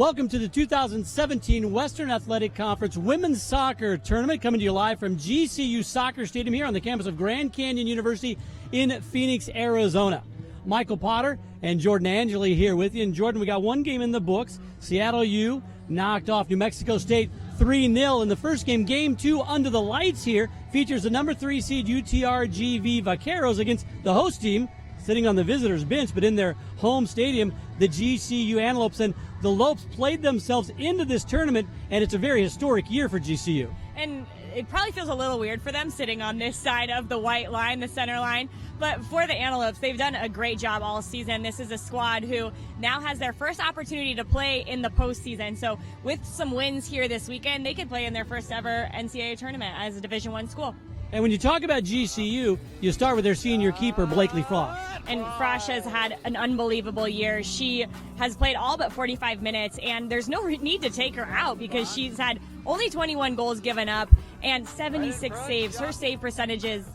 Welcome to the 2017 Western Athletic Conference Women's Soccer Tournament, coming to you live from GCU Soccer Stadium here on the campus of Grand Canyon University in Phoenix, Arizona. Michael Potter and Jordan Angeli here with you. And Jordan, we got one game in the books. Seattle U knocked off New Mexico State 3-0 in the first game. Game 2 under the lights here features the number 3 seed UTRGV Vaqueros against the host team sitting on the visitors' bench, but in their home stadium, the GCU Antelopes. And the Lopes played themselves into this tournament, and it's a very historic year for GCU. And it probably feels a little weird for them sitting on this side of the white line, the center line. But for the Antelopes, they've done a great job all season. This is a squad who now has their first opportunity to play in the postseason. So with some wins here this weekend, they could play in their first ever NCAA tournament as a Division I school. And when you talk about GCU, you start with their senior keeper, Blakely Frosch. And Frosch has had an unbelievable year. She has played all but 45 minutes, and there's no need to take her out because she's had only 21 goals given up and 76 saves. Her save percentage is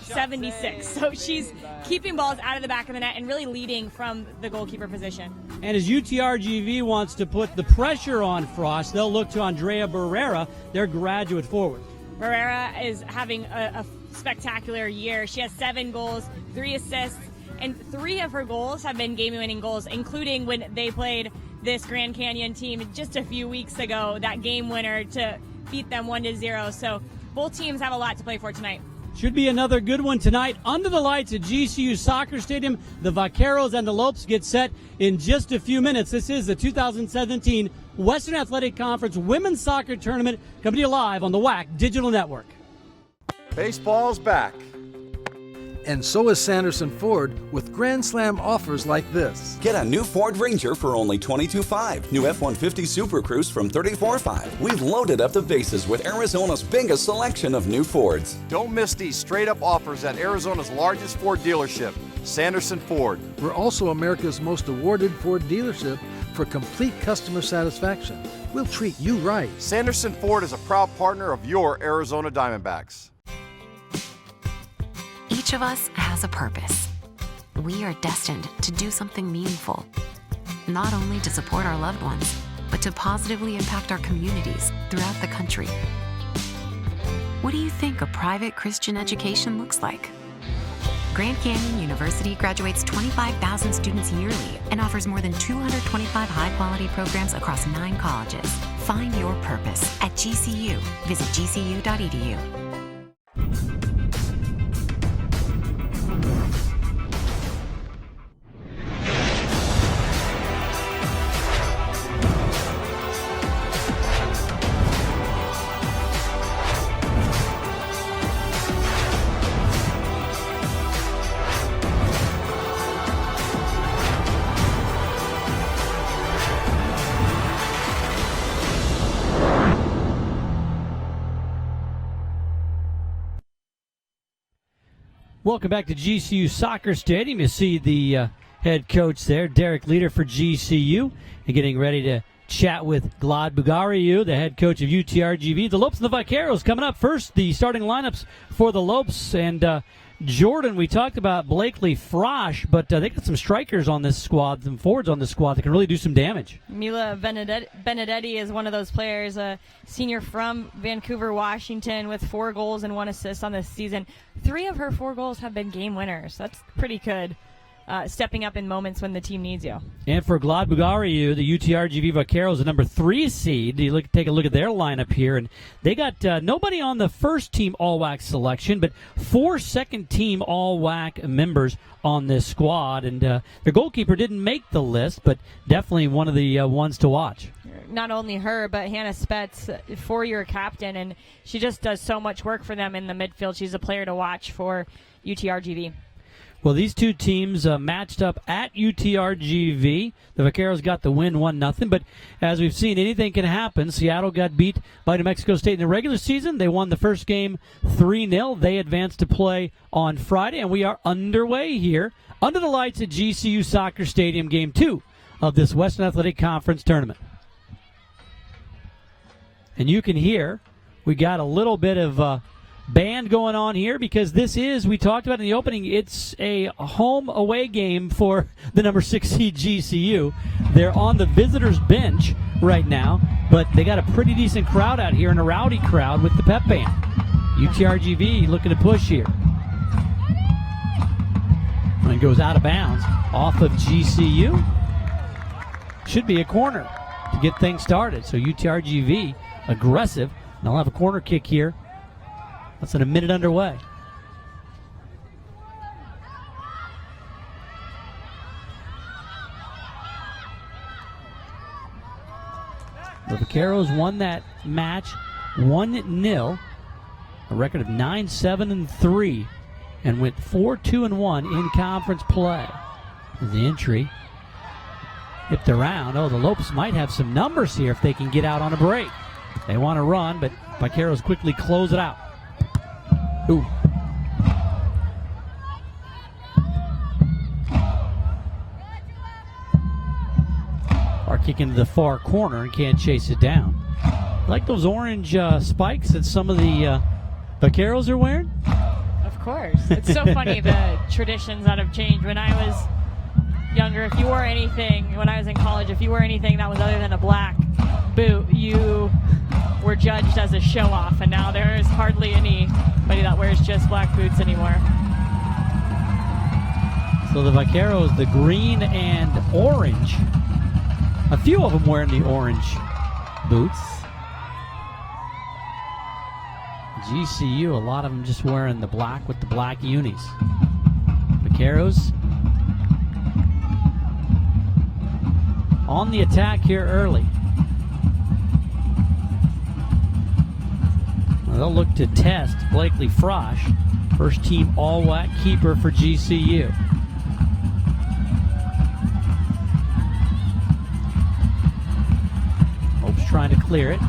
76. So she's keeping balls out of the back of the net and really leading from the goalkeeper position. And as UTRGV wants to put the pressure on Frosch, they'll look to Andrea Barrera, their graduate forward. Barrera is having a spectacular year. She has 7 goals, 3 assists, and 3 of her goals have been game-winning goals, including when they played this Grand Canyon team just a few weeks ago, that game winner to beat them 1-0. So both teams have a lot to play for tonight. Should be another good one tonight. Under the lights at GCU Soccer Stadium, the Vaqueros and the Lopes get set in just a few minutes. This is the 2017 Western Athletic Conference Women's Soccer Tournament, coming to you live on the WAC Digital Network. Baseball's back. And so is Sanderson Ford with Grand Slam offers like this. Get a new Ford Ranger for only $22,500. New F-150 Super Cruise from $34,500. We've loaded up the bases with Arizona's biggest selection of new Fords. Don't miss these straight-up offers at Arizona's largest Ford dealership, Sanderson Ford. We're also America's most awarded Ford dealership for complete customer satisfaction. We'll treat you right. Sanderson Ford is a proud partner of your Arizona Diamondbacks. Each of us has a purpose. We are destined to do something meaningful, not only to support our loved ones, but to positively impact our communities throughout the country. What do you think a private Christian education looks like? Grand Canyon University graduates 25,000 students yearly and offers more than 225 high-quality programs across 9 colleges. Find your purpose at GCU. Visit gcu.edu. Welcome back to GCU Soccer Stadium. You see the head coach there, Derek Leader for GCU, and getting ready to chat with Glad Bugariu, the head coach of UTRGV. The Lopes and the Vaqueros coming up first. The starting lineups for the Lopes. And Jordan, we talked about Blakely Frosch, but they got some strikers on this squad, some forwards on this squad that can really do some damage. Mila Benedetti is one of those players, a senior from Vancouver, Washington, with 4 goals and 1 assist on this season. 3 of her 4 goals have been game winners. That's pretty good, stepping up in moments when the team needs you. And for Glad Bugariu, the UTRGV Vaqueros, the number 3 seed. You take a look at their lineup here, and they got nobody on the first-team All-WAC selection, but 4 second-team All-WAC members on this squad. And their goalkeeper didn't make the list, but definitely one of the ones to watch. Not only her, but Hannah Spetz, 4-year captain, and she just does so much work for them in the midfield. She's a player to watch for UTRGV. Well, these two teams matched up at UTRGV. The Vaqueros got the win 1-0, but as we've seen, anything can happen. Seattle got beat by New Mexico State in the regular season. They won the first game 3-0. They advanced to play on Friday, and we are underway here under the lights at GCU Soccer Stadium, Game 2 of this Western Athletic Conference tournament. And you can hear we got a little bit of band going on here because this is, we talked about in the opening, it's a home away game for the number 6 seed GCU. They're on the visitors bench right now, but they got a pretty decent crowd out here and a rowdy crowd with the pep band. UTRGV looking to push here. And goes out of bounds off of GCU. Should be a corner to get things started. So UTRGV aggressive. And they'll have a corner kick here. Less than a minute underway. The Vaqueros won that match 1-0. A record of 9-7-3. And went 4-2-1 in conference play. The entry hipped around. Oh, the Lopes might have some numbers here if they can get out on a break. They want to run, but Vaqueros quickly close it out. Ooh. Are kicking to the far corner and can't chase it down. Like those orange spikes that some of the Vaqueros are wearing? Of course. It's so funny, the traditions that have changed. When I was younger, if you wore anything, when I was in college, if you wore anything that was other than a black boot, you were judged as a show-off, and now there is hardly anybody that wears just black boots anymore. So the Vaqueros, the green and orange. A few of them wearing the orange boots. GCU, a lot of them just wearing the black with the black unis. Vaqueros on the attack here early. Well, they'll look to test Blakely Frosch, first team all-WAC keeper for GCU. Hope's trying to clear it.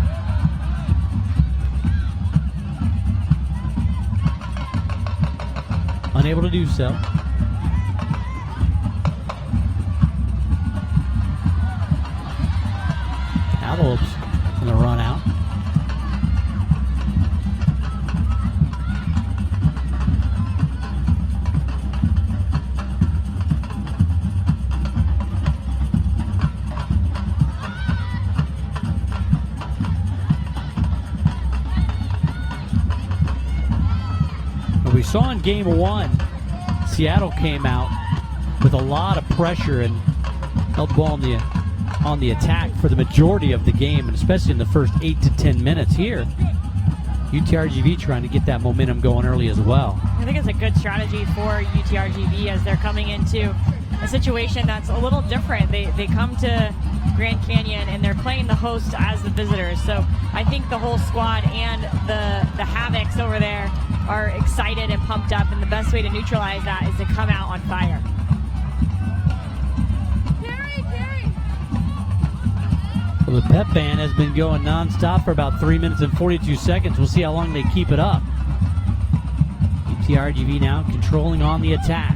Unable to do so. Now the Lopes going to run out. We saw in game one, Seattle came out with a lot of pressure and held the ball on the attack for the majority of the game, and especially in the first 8 to 10 minutes here. UTRGV trying to get that momentum going early as well. I think it's a good strategy for UTRGV as they're coming into a situation that's a little different. They come to Grand Canyon and they're playing the host as the visitors. So I think the whole squad and the Havocs over there are excited and pumped up, and the best way to neutralize that is to come out on fire. Well, the pep band has been going nonstop for about 3 minutes and 42 seconds. We'll see how long they keep it up. UTRGV now controlling on the attack.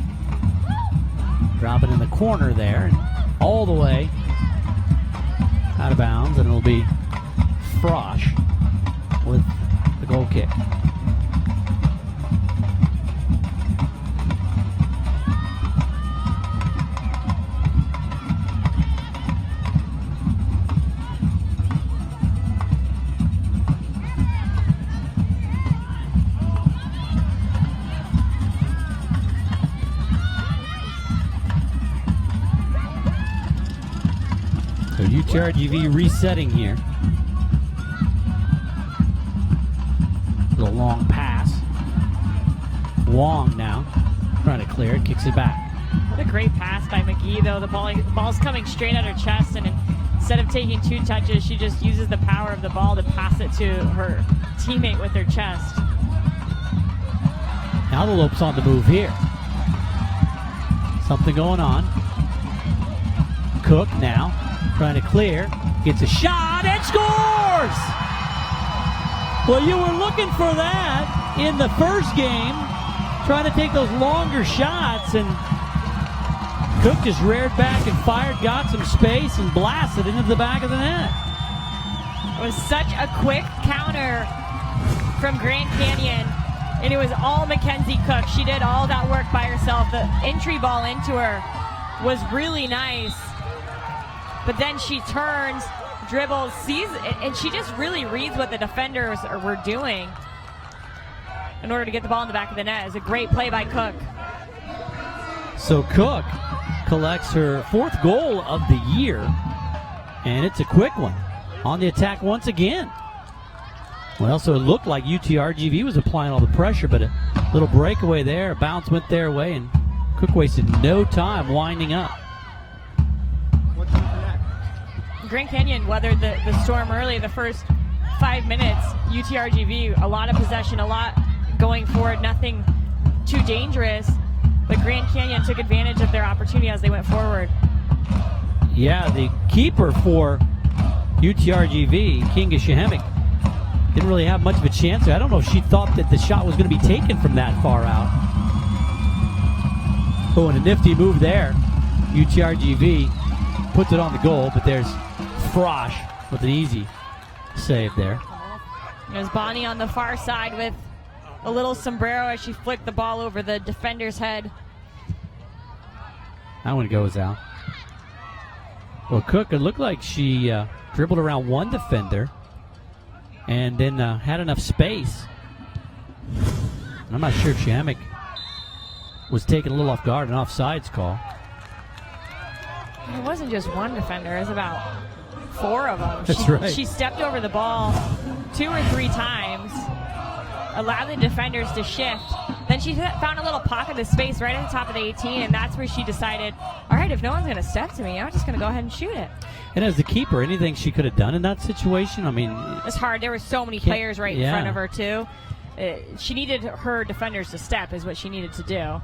Drop it in the corner there, and all the way out of bounds, and it'll be Frosch with the goal kick. So UTRGV resetting here. With a long pass. Wong now trying to clear it, kicks it back. What a great pass by McGee, though. The ball's coming straight at her chest, and instead of taking 2 touches, she just uses the power of the ball to pass it to her teammate with her chest. Now the Lopes on the move here. Something going on. Cook now trying to clear, gets a shot and scores! Well, you were looking for that in the first game, trying to take those longer shots, and Cook just reared back and fired, got some space, and blasted into the back of the net. It was such a quick counter from Grand Canyon. And it was all Mackenzie Cook. She did all that work by herself. The entry ball into her was really nice. But then she turns, dribbles, sees, and she just really reads what the defenders were doing in order to get the ball in the back of the net. It was a great play by Cook. So Cook collects her 4th goal of the year, and it's a quick one. On the attack once again. Well, so it looked like UTRGV was applying all the pressure, but a little breakaway there, a bounce went their way, and Cook wasted no time winding up. Grand Canyon weathered the storm early. The first 5 minutes, UTRGV, a lot of possession, a lot going forward, nothing too dangerous, but Grand Canyon took advantage of their opportunity as they went forward. Yeah, the keeper for UTRGV, Kinga Shahemic, didn't really have much of a chance there. I don't know if she thought that the shot was going to be taken from that far out. Oh, and a nifty move there. UTRGV puts it on the goal, but there's Frosch with an easy save there. There's Bonnie on the far side with a little sombrero as she flicked the ball over the defender's head. That one goes out. Well, Cook, it looked like she dribbled around one defender and then had enough space. And I'm not sure if Shahamick was taken a little off guard, an offsides call. It wasn't just one defender, it was about 4 of them. That's right. She stepped over the ball 2 or 3 times, allowed the defenders to shift. Then she found a little pocket of space right at the top of the 18, and that's where she decided, all right, if no one's going to step to me, I'm just going to go ahead and shoot it. And as the keeper, anything she could have done in that situation? I mean, it's hard. There were so many players right in front of her, too. She needed her defenders to step is what she needed to do.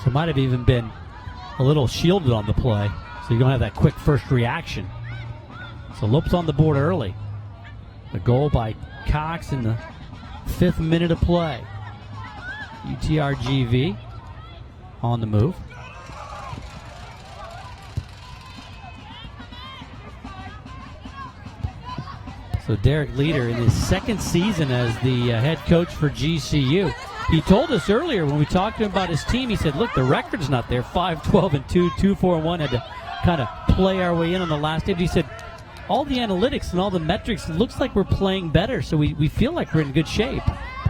So it might have even been a little shielded on the play, so you don't have that quick first reaction. So Lopes on the board early. The goal by Cox in the 5th minute of play. UTRGV on the move. So Derek Leader in his 2nd season as the head coach for GCU. He told us earlier when we talked to him about his team, he said, look, the record's not there. 5-12-2, 2-4-1. Had to kind of play our way in on the last day. But he said, all the analytics and all the metrics, it looks like we're playing better. So we feel like we're in good shape,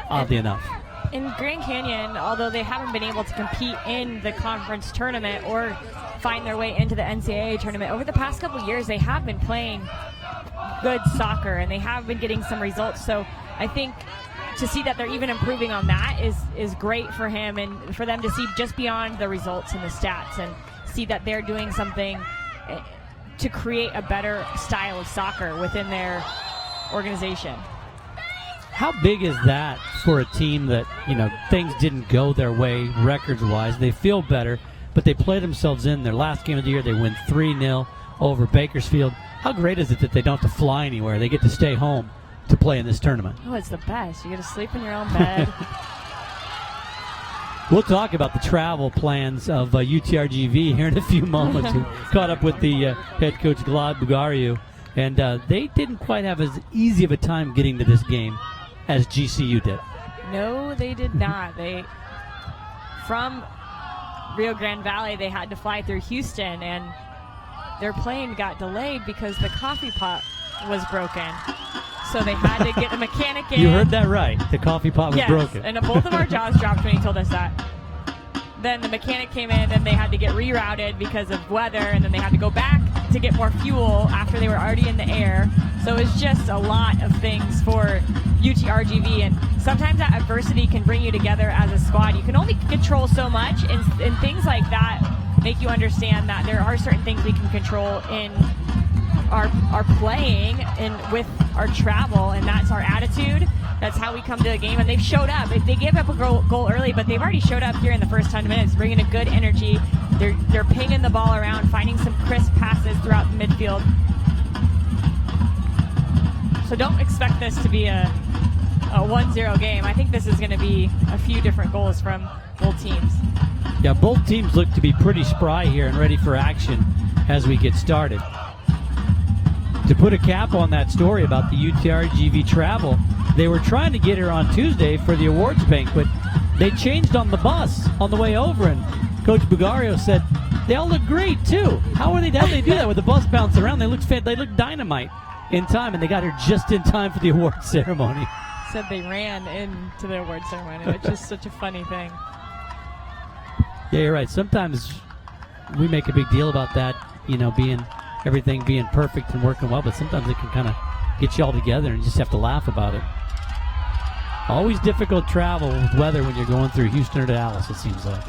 oddly enough. In Grand Canyon, although they haven't been able to compete in the conference tournament or find their way into the NCAA tournament, over the past couple of years, they have been playing good soccer and they have been getting some results. So I think to see that they're even improving on that is great for him, and for them to see just beyond the results and the stats and see that they're doing something to create a better style of soccer within their organization. How big is that for a team that, things didn't go their way records-wise? They feel better, but they play themselves in. Their last game of the year, they win 3-0 over Bakersfield. How great is it that they don't have to fly anywhere? They get to stay home to play in this tournament. Oh, it's the best. You get to sleep in your own bed. We'll talk about the travel plans of UTRGV here in a few moments. We caught up with the head coach, Glad Bugariu, and they didn't quite have as easy of a time getting to this game as GCU did. No, they did not. From Rio Grande Valley, they had to fly through Houston, and their plane got delayed because the coffee pot was broken. So they had to get a mechanic in. You heard that right. The coffee pot was broken. And both of our jaws dropped when he told us that. Then the mechanic came in, and they had to get rerouted because of weather, and then they had to go back to get more fuel after they were already in the air. So it's just a lot of things for UTRGV, and sometimes that adversity can bring you together as a squad. You can only control so much, and things like that make you understand that there are certain things we can control in our playing and with our travel, and that's our attitude. That's how we come to the game, and they've showed up. They gave up a goal early, but they've already showed up here in the first 10 minutes, bringing a good energy. They're pinging the ball around, finding some crisp passes throughout the midfield. So don't expect this to be a 1-0 game. I think this is going to be a few different goals from both teams. Yeah, both teams look to be pretty spry here and ready for action as we get started. To put a cap on that story about the UTRGV travel, they were trying to get her on Tuesday for the awards banquet. They changed on the bus on the way over, and Coach Bugario said they all look great too. How did they do that with the bus bouncing around? They look dynamite in time, and they got her just in time for the awards ceremony. Said they ran into the awards ceremony, which is such a funny thing. Yeah, you're right. Sometimes we make a big deal about that, everything being perfect and working well, but sometimes it can kind of get you all together and you just have to laugh about it. Always difficult travel with weather when you're going through Houston or Dallas, it seems like.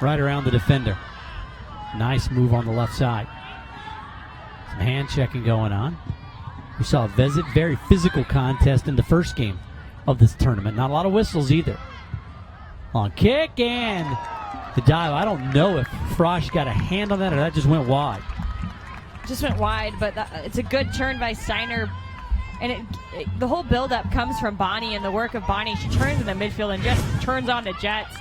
Right around the defender. Nice move on the left side. Some hand checking going on. We saw a very physical contest in the first game of this tournament. Not a lot of whistles either. On kick and the dive. I don't know if Frosch got a hand on that or that just went wide. Just went wide, but it's a good turn by Steiner. And the whole buildup comes from Bonnie and the work of Bonnie. She turns in the midfield and just turns on to jets.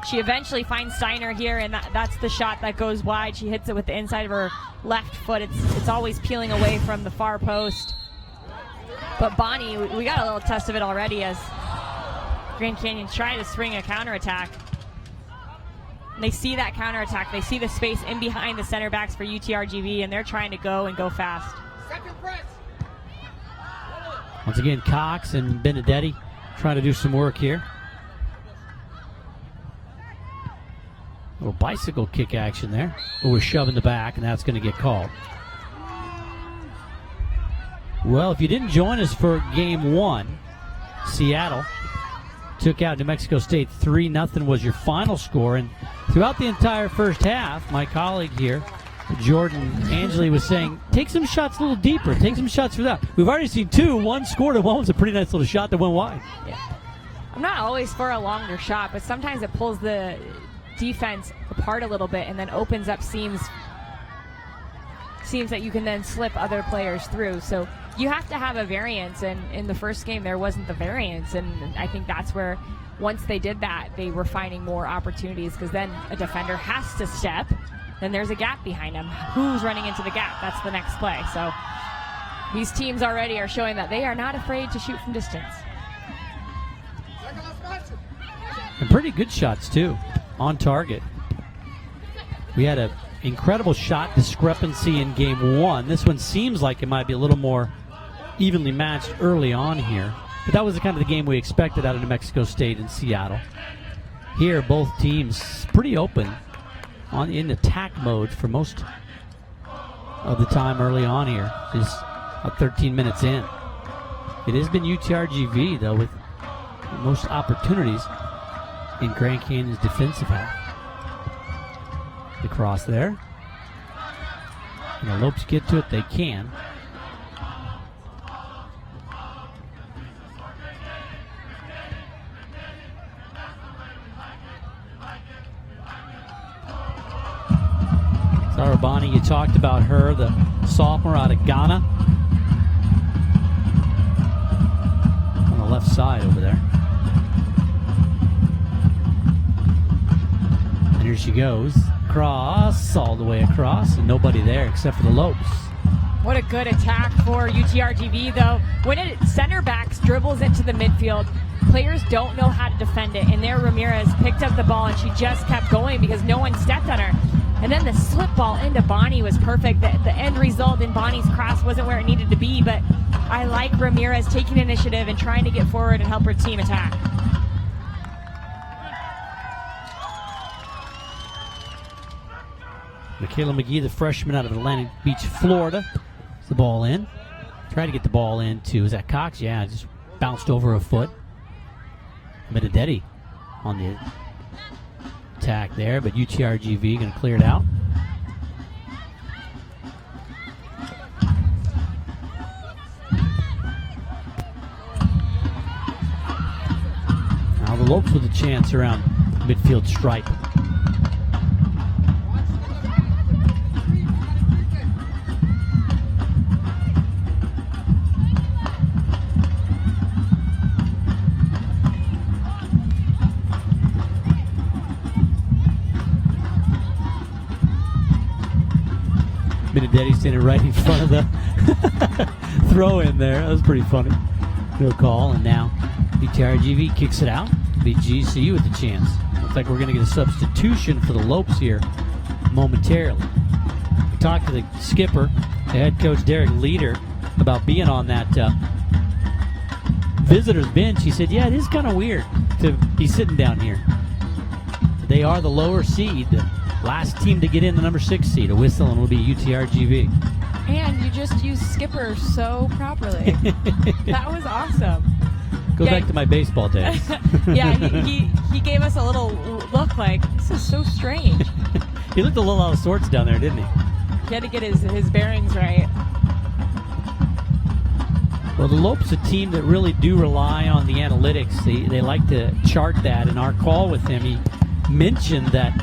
She eventually finds Steiner here, and that's the shot that goes wide. She hits it with the inside of her left foot. It's always peeling away from the far post. But Bonnie, we got a little test of it already as Grand Canyon try to spring a counterattack. They see that counterattack. They see the space in behind the center backs for UTRGV, and they're trying to go fast. Once again, Cox and Benedetti trying to do some work here. A little bicycle kick action there. But we're shoving the back, and that's going to get called. Well, if you didn't join us for game one, Seattle took out New Mexico State 3-0 was your final score. And throughout the entire first half, my colleague here, Jordan Angeli, was saying, take some shots a little deeper. Take some shots for that. We've already seen two. One scored, and one was a pretty nice little shot that went wide. Yeah. I'm not always for a longer shot, but sometimes it pulls the defense apart a little bit and then opens up seams that you can then slip other players through. So you have to have a variance, and in the first game there wasn't the variance, and I think that's where once they did that, they were finding more opportunities, because then a defender has to step, then there's a gap behind them. Who's running into the gap? That's the next play. So these teams already are showing that they are not afraid to shoot from distance. And pretty good shots too, on target. We had an incredible shot discrepancy in game one. This one seems like it might be a little more evenly matched early on here, but that was the kind of the game we expected out of New Mexico State and Seattle. Here, both teams pretty open in attack mode for most of the time early on here. Just 13 minutes in. It has been UTRGV, though, with most opportunities in Grand Canyon's defensive half. The cross there. And the Lopes get to it, they can. Sarah Bonnie, you talked about her, the sophomore out of Ghana. On the left side over there. And here she goes. Cross, all the way across, and nobody there except for the Lopes. What a good attack for UTRGV, though. When center backs dribbles into the midfield, players don't know how to defend it, and there Ramirez picked up the ball, and she just kept going because no one stepped on her. And then the slip ball into Bonnie was perfect. The end result in Bonnie's cross wasn't where it needed to be, but I like Ramirez taking initiative and trying to get forward and help her team attack. Michaela McGee, the freshman out of Atlantic Beach, Florida. Gets the ball in. Tried to get the ball in to, is that Cox? Yeah, just bounced over a foot. Benedetti on the attack there, but UTRGV going to clear it out. Now the Lopes with a chance around midfield stripe. Benedetti standing right in front of the throw in there. That was pretty funny. No call, and now UTRGV kicks it out. Be GCU with the chance. Looks like we're going to get a substitution for the Lopes here momentarily. We talked to the skipper, the head coach Derek Leader, about being on that visitors bench. He said, yeah, it is kind of weird to be sitting down here. They are the lower seed. The last team to get in the number 6 seed. A whistle and will be UTRGV. And you just used skipper so properly. That was awesome. Goes back to my baseball days. Yeah, he gave us a little look like, this is so strange. He looked a little out of sorts down there, didn't he? He had to get his bearings right. Well, the Lopes, a team that really do rely on the analytics. They like to chart that. In our call with him, he mentioned that,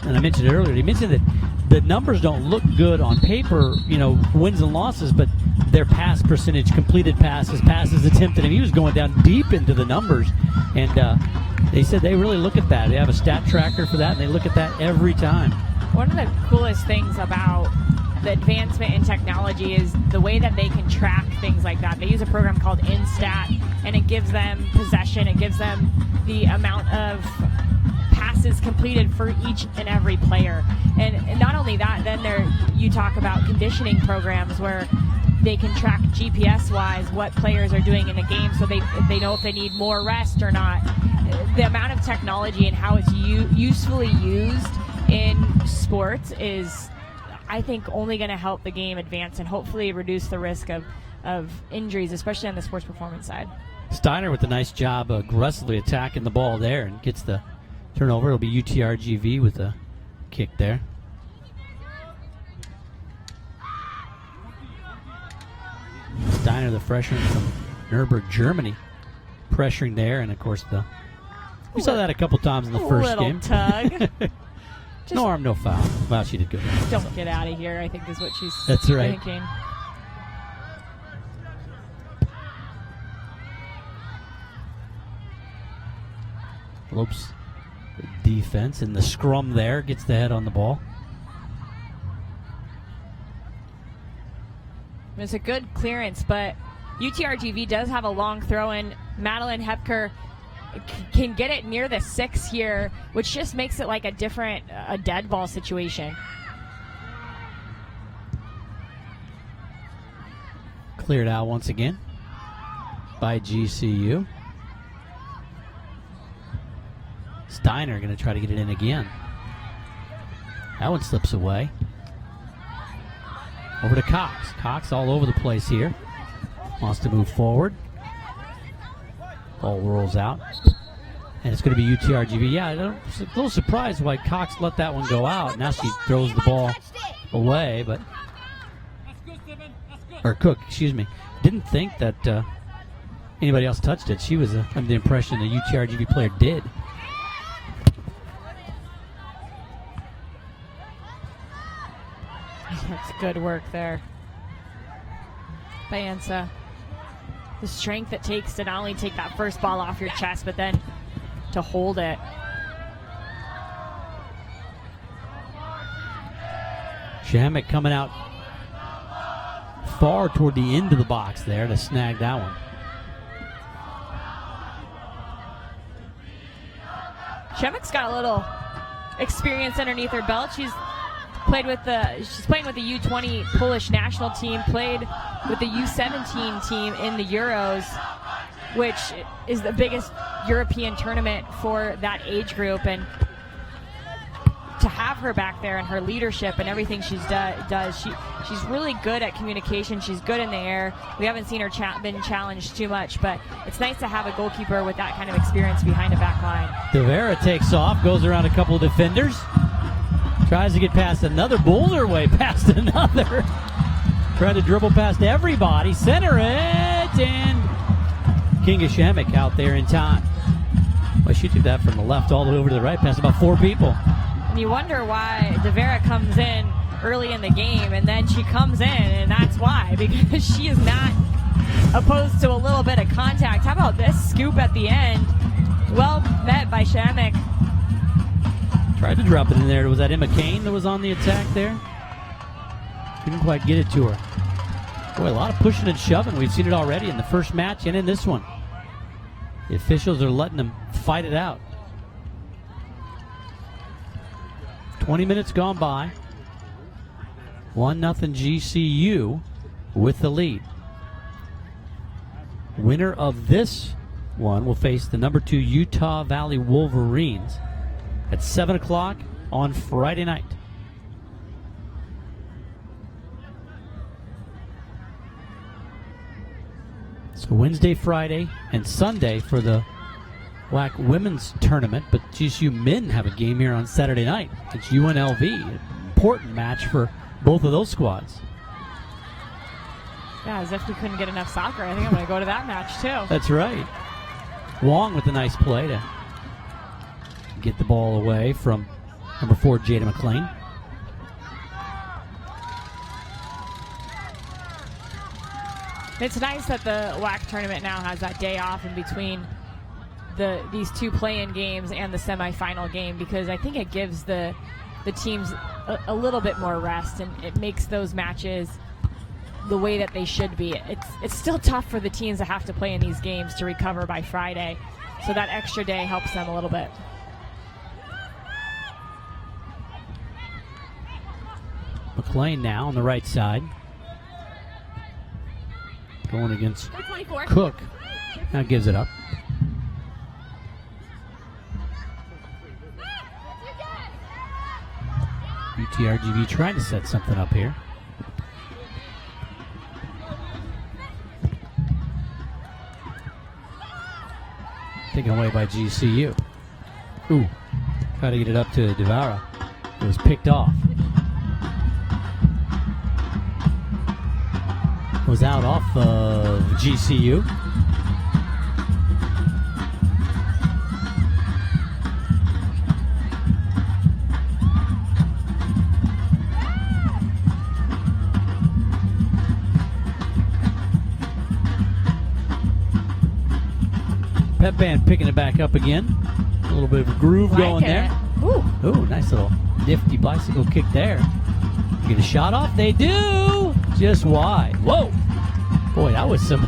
and I mentioned it earlier, he mentioned that the numbers don't look good on paper, wins and losses, but their pass percentage, completed passes attempted, and he was going down deep into the numbers. And they said they really look at that. They have a stat tracker for that, and they look at that every time. One of the coolest things about the advancement in technology is the way that they can track things like that. They use a program called Instat, and it gives them possession. It gives them the amount of passes completed for each and every player. And not only that, then you talk about conditioning programs where they can track GPS-wise what players are doing in a game, so they know if they need more rest or not. The amount of technology and how it's usefully used in sports is, I think, only going to help the game advance and hopefully reduce the risk of injuries, especially on the sports performance side. Steiner with a nice job aggressively attacking the ball there and gets the turnover. It'll be UTRGV with a kick there. Steiner, the freshman from Nuremberg, Germany, pressuring there, and of course we saw that a couple times in the first game. Tug. No arm, no foul. Wow, she did good. Don't get out of here, I think is what she's That's right. thinking. Lopes, the defense, and the scrum there gets the head on the ball. It's a good clearance, but UTRGV does have a long throw in. Madeline Hepker can get it near the 6 here, which just makes it like a dead ball situation. Cleared out once again by GCU. Steiner going to try to get it in again. That one slips away. Over to Cox. Cox all over the place here. Wants to move forward. Ball rolls out. And it's going to be UTRGV. Yeah, I'm a little surprised why Cox let that one go out. Now she throws the ball away, but... Or Cook, excuse me. Didn't think that anybody else touched it. She was under the impression the UTRGV player did. That's good work there by Ansa. The strength it takes to not only take that first ball off your chest, but then to hold it. Shamek coming out far toward the end of the box there to snag that one. Shemek's got a little experience underneath her belt. She's playing with the U20 Polish national team, played with the U17 team in the Euros, which is the biggest European tournament for that age group. And to have her back there and her leadership and everything she's she's really good at communication. She's good in the air. We haven't seen her been challenged too much, but it's nice to have a goalkeeper with that kind of experience behind a back line. Devera takes off, goes around a couple of defenders. Tries to get past another, Boulder way past another. Trying to dribble past everybody. Center it, and Kinga Shamek out there in time. Well, she took that from the left all the way over to the right, past about 4 people. And you wonder why Devera comes in early in the game, and then she comes in, and that's why, because she is not opposed to a little bit of contact. How about this scoop at the end? Well met by Shamek. Tried to drop it in there. Was that Emma Kane that was on the attack there? Couldn't quite get it to her. Boy, a lot of pushing and shoving. We've seen it already in the first match and in this one. The officials are letting them fight it out. 20 minutes gone by. 1-0 GCU with the lead. Winner of this one will face the number 2 Utah Valley Wolverines at 7 o'clock on Friday night. So Wednesday, Friday, and Sunday for the WAC Women's Tournament, but GCU men have a game here on Saturday night. It's UNLV, an important match for both of those squads. Yeah, as if we couldn't get enough soccer. I think I'm going to go to that match too. That's right. Wong with a nice play to get the ball away from number 4, Jada McLean. It's nice that the WAC tournament now has that day off in between these 2 play-in games and the semifinal game, because I think it gives the teams a little bit more rest, and it makes those matches the way that they should be. It's still tough for the teams that have to play in these games to recover by Friday, so that extra day helps them a little bit. McLean now on the right side, going against Cook. Now gives it up. UTRGV trying to set something up here. Taken away by GCU. Ooh, try to get it up to Devara. It was picked off. Was out off of GCU. Pep band picking it back up again. A little bit of a groove going there. Ooh, nice little nifty bicycle kick there. Get a shot off. They do. Just wide. Whoa. Boy, that was some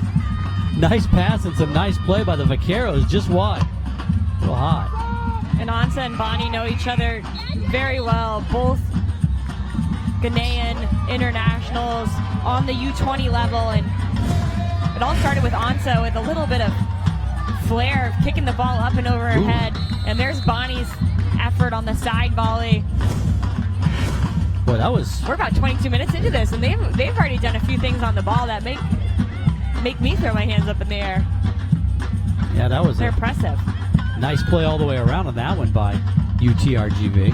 nice pass and some nice play by the Vaqueros. Just wide. A little high. And Ansa and Bonnie know each other very well. Both Ghanaian internationals on the U20 level. And it all started with Ansa with a little bit of flair, kicking the ball up and over her head. And there's Bonnie's effort on the side volley. Boy, that was... We're about 22 minutes into this, and they've already done a few things on the ball that make me throw my hands up in the air. Yeah, that was... They're impressive. Nice play all the way around on that one by UTRGV.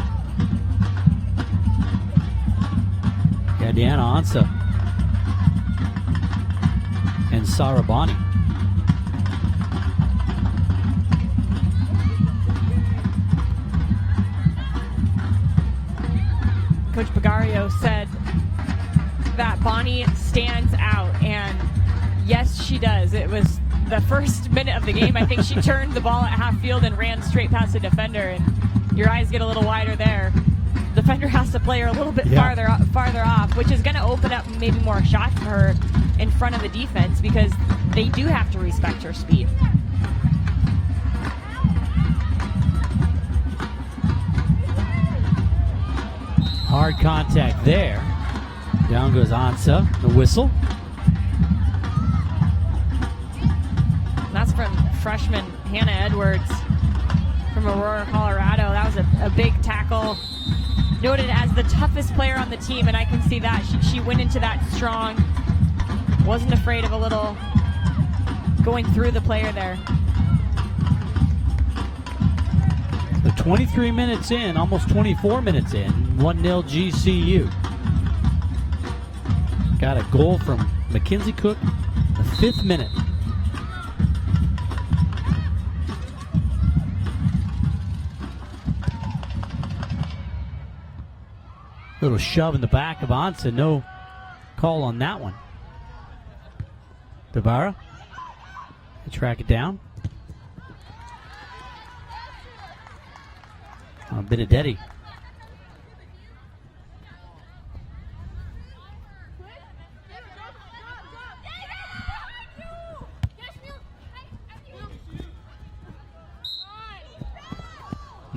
Yeah, Deanna Ansa and Sarah Bonnie. Coach Bagario said that Bonnie stands out, and yes, she does. It was the first minute of the game. I think she turned the ball at half field and ran straight past the defender, and your eyes get a little wider there. The defender has to play her a little bit farther off, which is going to open up maybe more shots for her in front of the defense, because they do have to respect her speed. Hard contact there. Down goes Ansa, the whistle. And that's from freshman Hannah Edwards from Aurora, Colorado. That was a big tackle. Noted as the toughest player on the team, and I can see that. She went into that strong. Wasn't afraid of a little going through the player there. So 23 minutes in, almost 24 minutes in, 1-0 GCU. Got a goal from Mackenzie Cook, the 5th minute. Little shove in the back of Ansa, no call on that one. Devara, they track it down. Benedetti.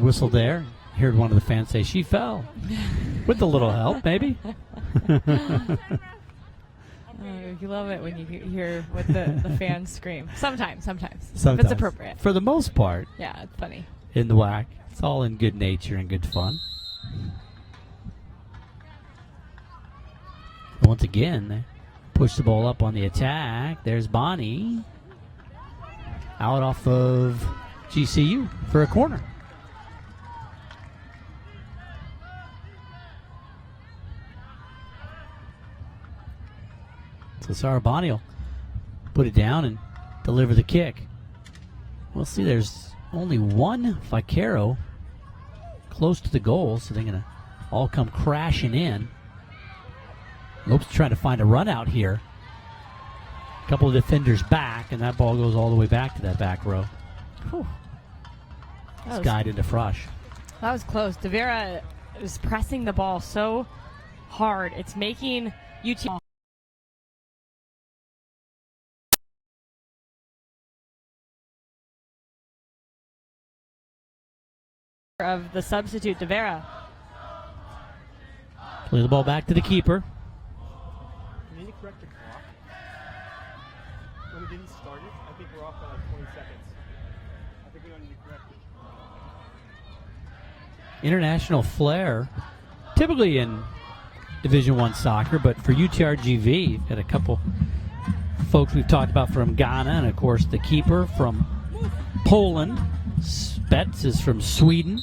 whistle there. Heard one of the fans say she fell. With a little help, maybe. You love it when you hear what the fans scream. Sometimes. If it's appropriate. For the most part. Yeah, it's funny. In the WAC. It's all in good nature and good fun. Once again, they push the ball up on the attack. There's Bonnie. Out off of GCU for a corner. So Sarah Bonnie will put it down and deliver the kick. We'll see there's only one Vaquero close to the goal, so they're going to all come crashing in. Lopes trying to find a run out here. A couple of defenders back, and that ball goes all the way back to that back row. It's guided to Frosch. That was close. De Vera is pressing the ball so hard. It's making UT of the substitute De Vera. Play the ball back to the keeper. You need to correct the clock. When we didn't start it, I think we're off by like 20 seconds. I think we don't need to correct it. International flair, typically in Division I soccer, but for UTRGV, you've got a couple folks we've talked about from Ghana, and of course the keeper from Poland. Spets is from Sweden.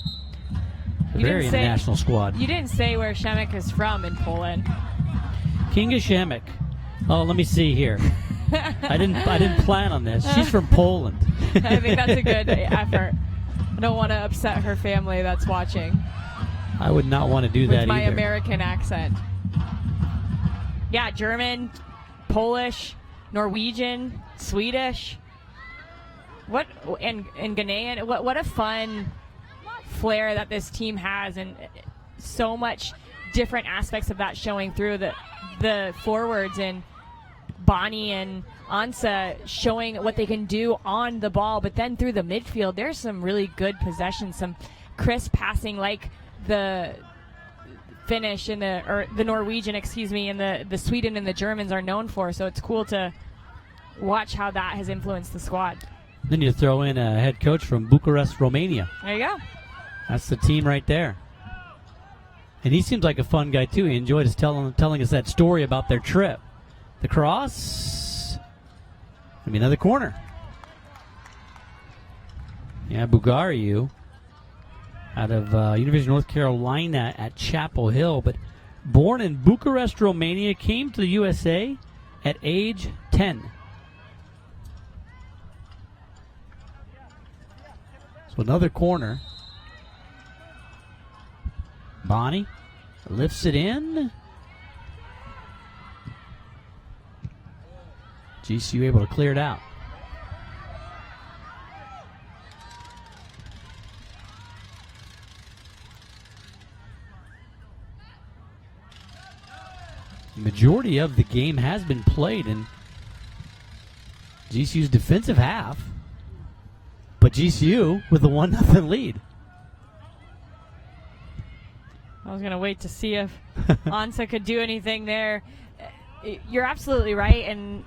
A very international squad. You didn't say where Shemek is from in Poland. Kinga Shemek. Oh, let me see here. I didn't plan on this. She's from Poland. I think that's a good effort. I don't want to upset her family that's watching. I would not want to do that with my either. American accent. Yeah, German, Polish, Norwegian, Swedish. What and Ghanaian? What a fun flair that this team has, and so much different aspects of that showing through the forwards, and Bonnie and Ansa showing what they can do on the ball, but then through the midfield, there's some really good possession, some crisp passing, like the Finnish and the Norwegian, and the Sweden and the Germans are known for. So it's cool to watch how that has influenced the squad. Then you throw in a head coach from Bucharest, Romania. There you go. That's the team right there. And he seems like a fun guy, too. He enjoyed us telling us that story about their trip. The cross. Maybe another corner. Yeah, Bugariu out of University of North Carolina at Chapel Hill, but born in Bucharest, Romania, came to the USA at age 10. So another corner. Bonnie lifts it in. GCU able to clear it out. The majority of the game has been played in GCU's defensive half, but GCU with a 1-0 lead. I was going to wait to see if Ansa could do anything there. You're absolutely right, and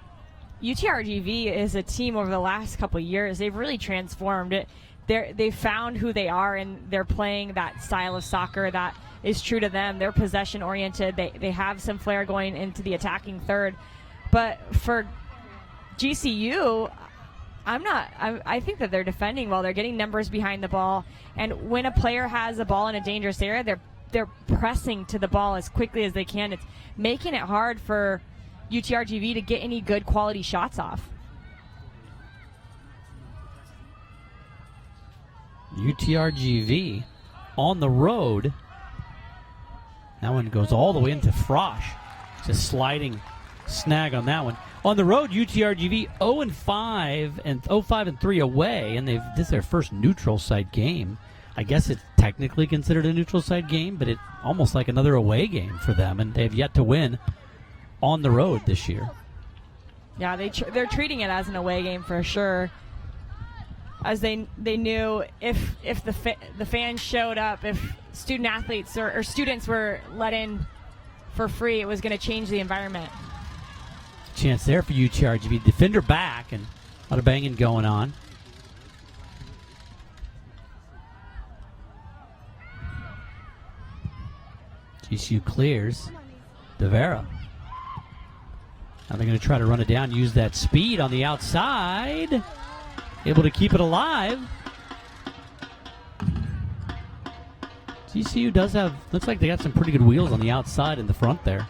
UTRGV is a team over the last couple of years. They've really transformed it. They've found who they are, and they're playing that style of soccer that is true to them. They're possession-oriented. They have some flair going into the attacking third. But for GCU, I think that they're defending well. They're getting numbers behind the ball. And when a player has a ball in a dangerous area, they're pressing to the ball as quickly as they can. It's making it hard for UTRGV to get any good quality shots off. UTRGV on the road. That one goes all the way into Frosch. Just sliding snag on that one. On the road, UTRGV 0-5 and 0-5-3 away, and this is their first neutral site game. I guess it's technically considered a neutral site game, but it's almost like another away game for them, and they've yet to win on the road this year. Yeah, they're treating it as an away game for sure. as they knew if the fans showed up, if student athletes or students were let in for free, it was going to change the environment. Chance there for UTRGV. Defender back, and a lot of banging going on. GCU clears. DeVera. Now they're going to try to run it down, use that speed on the outside. Able to keep it alive. GCU does have, looks like they got some pretty good wheels on the outside and the front there.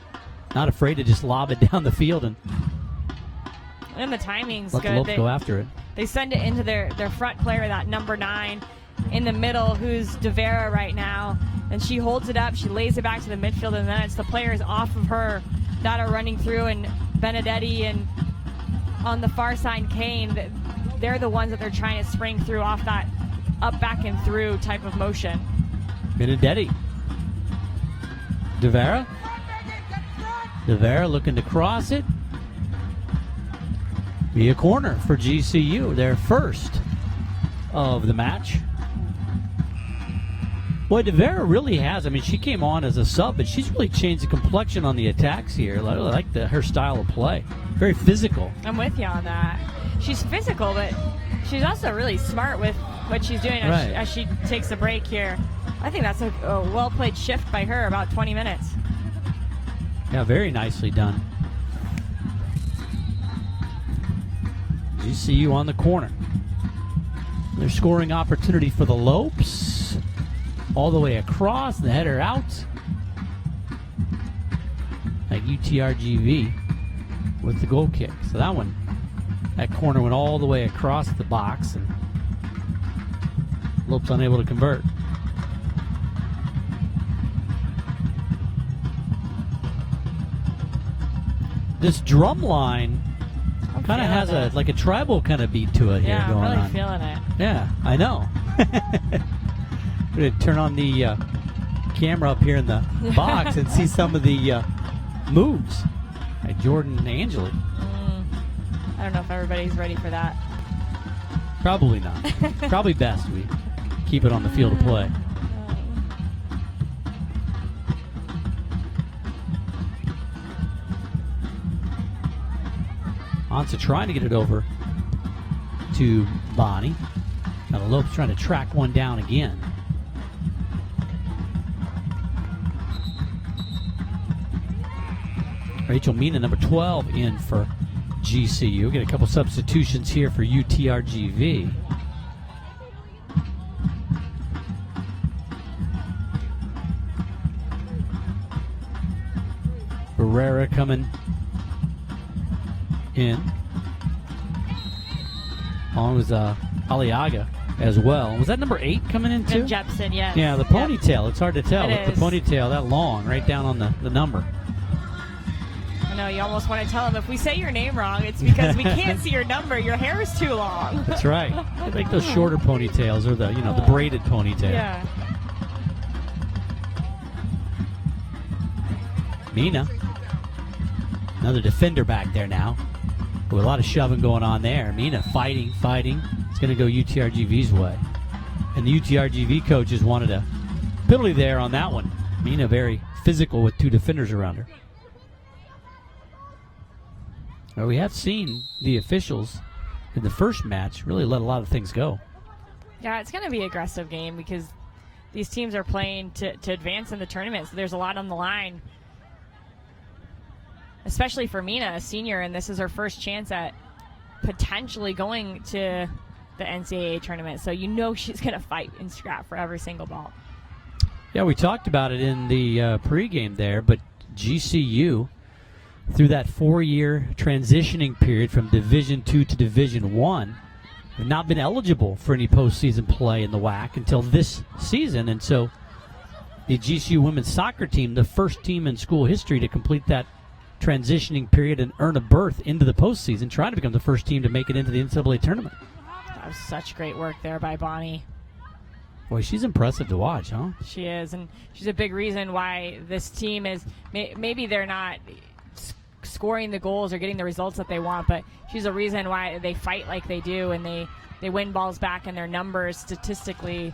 Not afraid to just lob it down the field and the timing's let good. the Lopes go after it. They send it into their front player, that number 9 in the middle, who's DeVera right now. And she holds it up, she lays it back to the midfield, and then it's the players off of her that are running through, and Benedetti and on the far side Kane, they're the ones that they're trying to spring through off that up, back, and through type of motion. Benedetti. DeVera. DeVera looking to cross it. Be a corner for GCU, their first of the match. Boy, DeVera really has. I mean, she came on as a sub, but she's really changed the complexion on the attacks here. I like her style of play. Very physical. I'm with you on that. She's physical, but she's also really smart with what she's doing as she takes a break here. I think that's a well-played shift by her, about 20 minutes. Yeah, very nicely done. GCU on the corner. Their scoring opportunity for the Lopes. All the way across, the header out. Like UTRGV with the goal kick. So that corner went all the way across the box, and Lopes unable to convert. This drum line kind of has a tribal kind of beat to it here going on. Yeah, I'm really feeling it. Yeah, I know. I'm going to turn on the camera up here in the box and see some of the moves by Jordan and Angeli. I don't know if everybody's ready for that. Probably not. Probably best we keep it on the field of play. Ansa trying to get it over to Bonnie. Now the Lopes trying to track one down again. Rachel Mina, number 12, in for GCU. Get a couple substitutions here for UTRGV. Barrera coming in. Along with Aliaga as well. Was that number 8 coming in too? And Jepson, yes. Yeah, the ponytail. It's hard to tell It with is. the ponytail that long, right down on the number. I know, you almost want to tell them, if we say your name wrong, it's because we can't see your number. Your hair is too long. That's right. I like those shorter ponytails, or the braided ponytail. Yeah. Mina. Another defender back there now. With a lot of shoving going on there. Mina fighting. It's going to go UTRGV's way. And the UTRGV coaches wanted a penalty there on that one. Mina very physical with 2 defenders around her. Well, we have seen the officials in the first match really let a lot of things go. Yeah, it's going to be an aggressive game because these teams are playing to advance in the tournament, so there's a lot on the line. Especially for Mina, a senior, and this is her first chance at potentially going to the NCAA tournament. So you know she's going to fight and scrap for every single ball. Yeah, we talked about it in the pregame there, but GCU, through that 4-year transitioning period from Division II to Division I, have not been eligible for any postseason play in the WAC until this season. And so the GCU women's soccer team, the first team in school history to complete that transitioning period and earn a berth into the postseason, trying to become the first team to make it into the NCAA tournament. That was such great work there by Bonnie. Boy, she's impressive to watch, huh? She is, and she's a big reason why this team is, maybe they're not scoring the goals or getting the results that they want, but she's a reason why they fight like they do, and they they win balls back, and their numbers statistically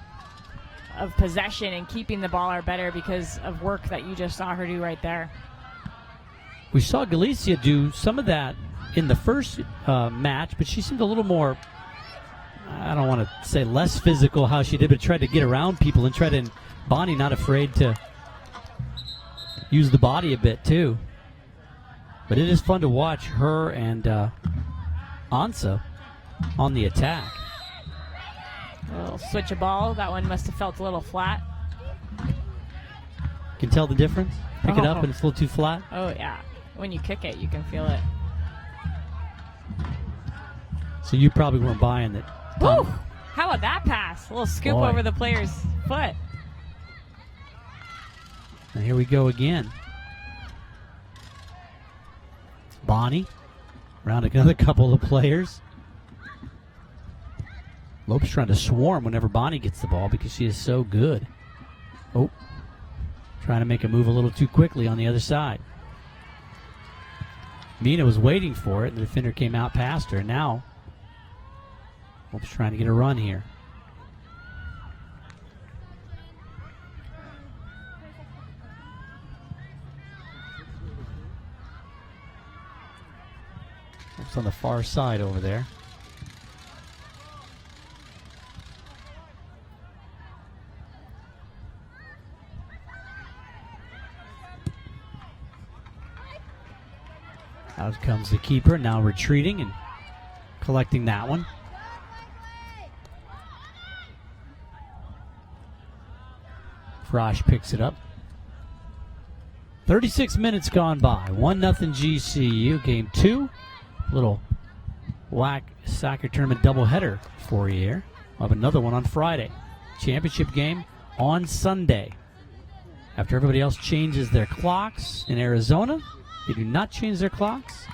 of possession and keeping the ball are better because of work that you just saw her do right there. We saw Galicia do some of that in the first match, but she seemed a little more, I don't want to say less physical how she did, but tried to get around people and Bonnie not afraid to use the body a bit too. But it is fun to watch her and Ansa on the attack. A little switch of ball. That one must have felt a little flat. Can tell the difference? Pick it up and it's a little too flat? Oh, yeah. When you kick it, you can feel it. So you probably weren't buying it. Woo! How about that pass? A little scoop over the player's foot. And here we go again. Bonnie around another couple of players. Lope's trying to swarm whenever Bonnie gets the ball because she is so good. Oh, trying to make a move a little too quickly on the other side. Mina was waiting for it, and the defender came out past her. Now, Lope's trying to get a run here. Lope's on the far side over there. Out comes the keeper, now retreating and collecting that one. Frosch picks it up. 36 minutes gone by. 1-0 GCU. Game 2. Little WAC soccer tournament doubleheader for you here. We'll have another one on Friday. Championship game on Sunday. After everybody else changes their clocks in Arizona, they do not change their clocks.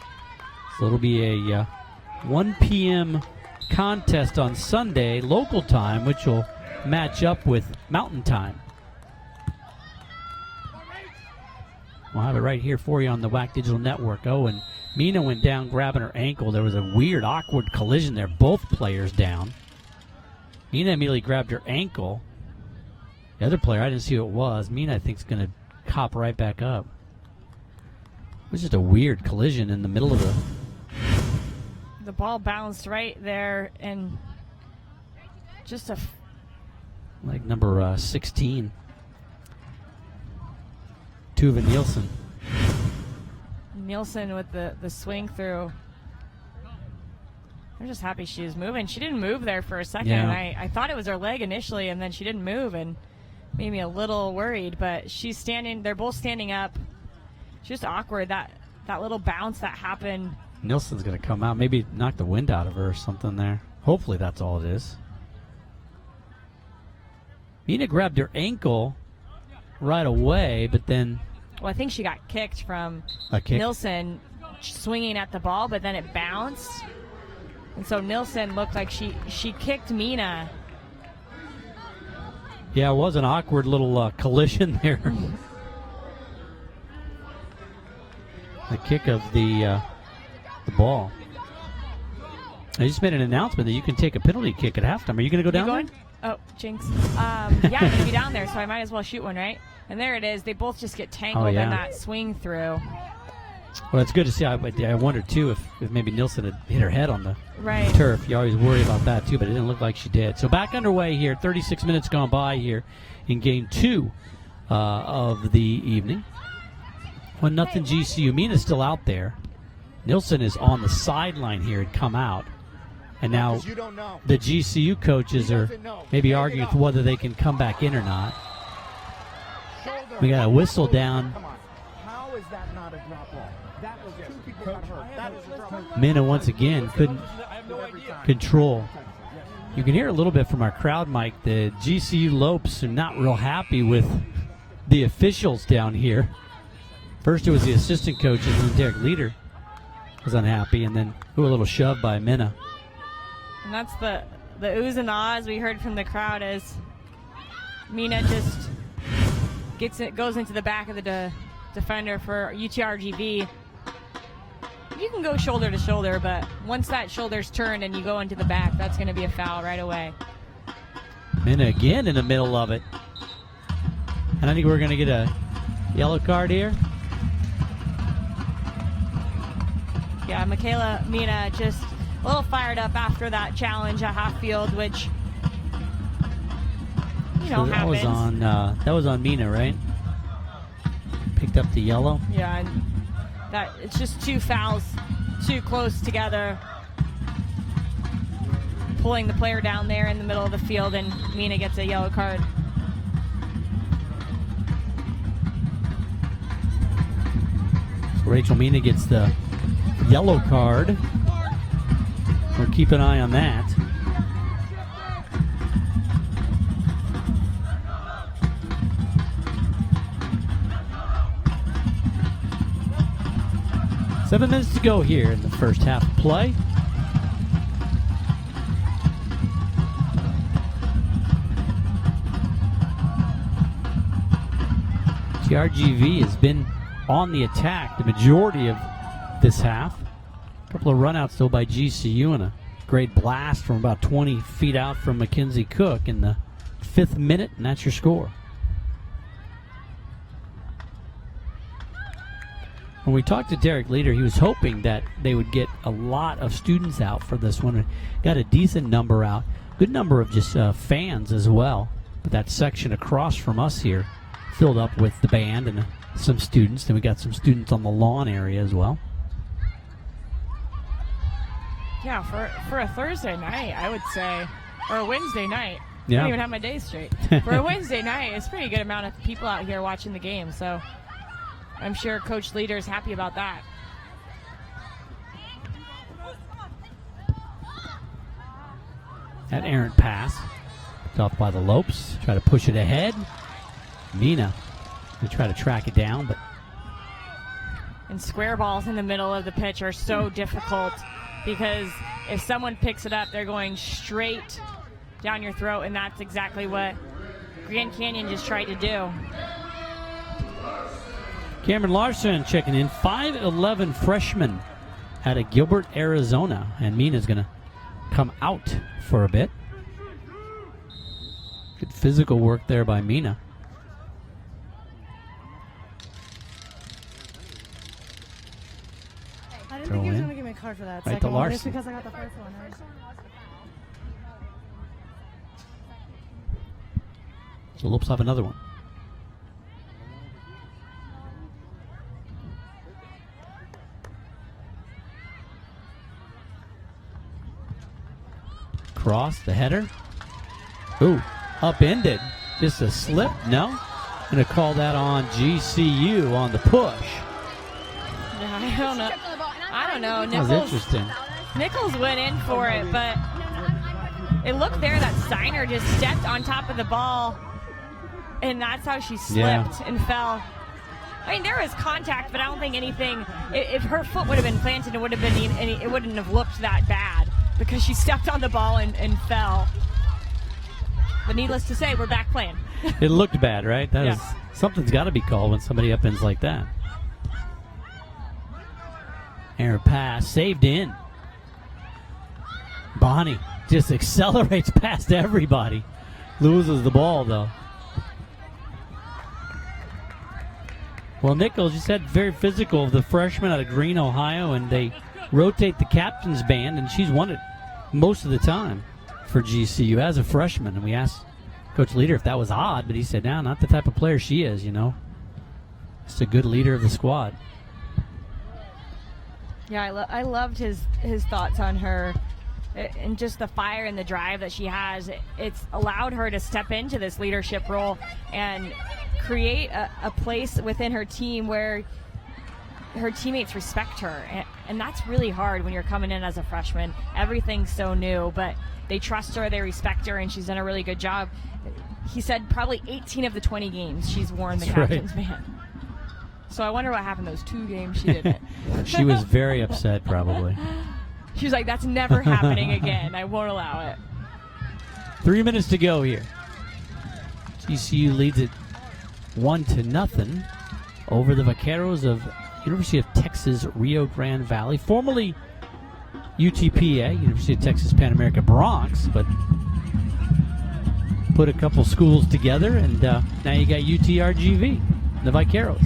So it'll be a 1 p.m. contest on Sunday, local time, which will match up with Mountain Time. We'll have it right here for you on the WAC Digital Network. Oh, and Mina went down grabbing her ankle. There was a weird, awkward collision there. Both players down. Mina immediately grabbed her ankle. The other player, I didn't see who it was. Mina, I think, is going to hop right back up. It was just a weird collision in the middle of the ball bounced right there, and just like number 16. Tuva Nielsen. Nielsen with the swing through. I'm just happy she was moving. She didn't move there for a second. Yeah. And I thought it was her leg initially, and then she didn't move and made me a little worried. But she's standing. They're both standing up. It's just awkward, that little bounce that happened. Nielsen's going to come out, maybe knock the wind out of her or something there. Hopefully that's all it is. Mina grabbed her ankle right away, but then... Well, I think she got kicked from kick. Nielsen swinging at the ball, but then it bounced. And so Nielsen looked like she kicked Mina. Yeah, it was an awkward little collision there. The kick of the ball. I just made an announcement that you can take a penalty kick at halftime. Are you going to go down there? Oh, jinx. Yeah, I'm going to be down there, so I might as well shoot one, right? And there it is. They both just get tangled in that swing through. Well, it's good to see. I wondered, too, if maybe Nielsen had hit her head on the right turf. You always worry about that, too, but it didn't look like she did. So back underway here. 36 minutes gone by here in Game 2 of the evening. 1-0 GCU. Mina's still out there. Nielsen is on the sideline here and come out. And now the GCU coaches are maybe arguing with whether they can come back in or not. We got a whistle down. How is that not a drop ball? That was two people got hurt. That was a drop ball. Mina once again couldn't control. You can hear a little bit from our crowd mic. The GCU Lopes are not real happy with the officials down here. First it was the assistant coach, and then Derek Leader was unhappy, and then a little shove by Mina. And that's the oohs and ahs we heard from the crowd as Mina just goes into the back of the defender for UTRGV. you can go shoulder to shoulder, but once that shoulder's turned and you go into the back, that's going to be a foul right away. And again in the middle of it. And I think we're going to get a yellow card here. Yeah, Michaela Mina just a little fired up after that challenge at half field, which, So that happens. that was on Mina, right? Picked up the yellow. Yeah, and that it's just two fouls too close together, pulling the player down there in the middle of the field, and Mina gets a yellow card. So Rachel Mina gets the yellow card. We'll keep an eye on that. Seven minutes to go here in the first half of play. UTRGV has been on the attack the majority of this half. A couple of runouts though by GCU and a great blast from about 20 feet out from Mackenzie Cook in the 5th minute, and that's your score. When we talked to Derek Leader, he was hoping that they would get a lot of students out for this one. Got a decent number out. Good number of just fans as well. But that section across from us here filled up with the band and some students. Then we got some students on the lawn area as well. Yeah, for a Thursday night, I would say, or a Wednesday night. Yeah. I don't even have my days straight. For a Wednesday night, it's a pretty good amount of people out here watching the game. So I'm sure Coach Leader is happy about that. That errant pass. Picked off by the Lopes. Try to push it ahead. Mina going to try to track it down, but And square balls in the middle of the pitch are so difficult because if someone picks it up, they're going straight down your throat, and that's exactly what Grand Canyon just tried to do. Cameron Larson checking in. 5'11" freshman out of Gilbert, Arizona. And Mina's going to come out for a bit. Good physical work there by Mina. I didn't Throw think he was in. going to give me a card for that Right to second one, just Larson. because I got the first one. Right? So Lopes have another one. Cross, the header. Ooh, upended. Just a slip? No? Going to call that on GCU on the push. Yeah, I don't know. I don't know. That was interesting. Nichols went in for it, but it looked there that Steiner just stepped on top of the ball, and that's how she slipped and fell. I mean, there was contact, but I don't think anything. If her foot would have been planted, it would have been. It wouldn't have looked that bad because she stepped on the ball and fell. But needless to say, we're back playing. It looked bad, right? That Yeah. is something's got to be called when somebody upends like that. Error pass, saved in. Bonnie just accelerates past everybody. Loses the ball, though. Well, Nichols, you said very physical, the freshman out of Greene, Ohio, and they rotate the captain's band, and she's won it most of the time for GCU as a freshman. And we asked Coach Leader if that was odd, but he said, no, not the type of player she is, you know. Just a good leader of the squad. Yeah, I loved his thoughts on her and just the fire and the drive that she has. It's allowed her to step into this leadership role and create a place within her team where her teammates respect her. And that's really hard when you're coming in as a freshman. Everything's so new, but they trust her, they respect her, and she's done a really good job. He said probably 18 of the 20 games she's worn the That's captain's right. band. So I wonder what happened those 2 games she didn't. She was very upset, probably. She was like, that's never happening again. I won't allow it. 3 minutes to go here. GCU leads it 1-0 over the Vaqueros of University of Texas Rio Grande Valley, formerly UTPA, University of Texas Pan America Bronx, but put a couple schools together, and now you got UTRGV, the Vaqueros.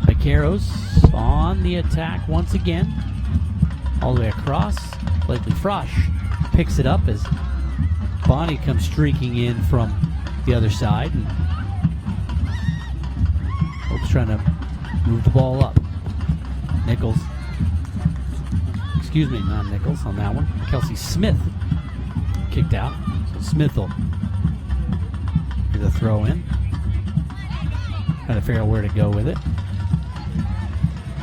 Vaqueros on the attack once again, all the way across. Blakely Frosch picks it up as Bonnie comes streaking in from the other side, and Hope's trying to move the ball up. Nichols, not Nichols on that one. Kelsey Smith kicked out. So Smith will get the throw in. Trying to figure out where to go with it.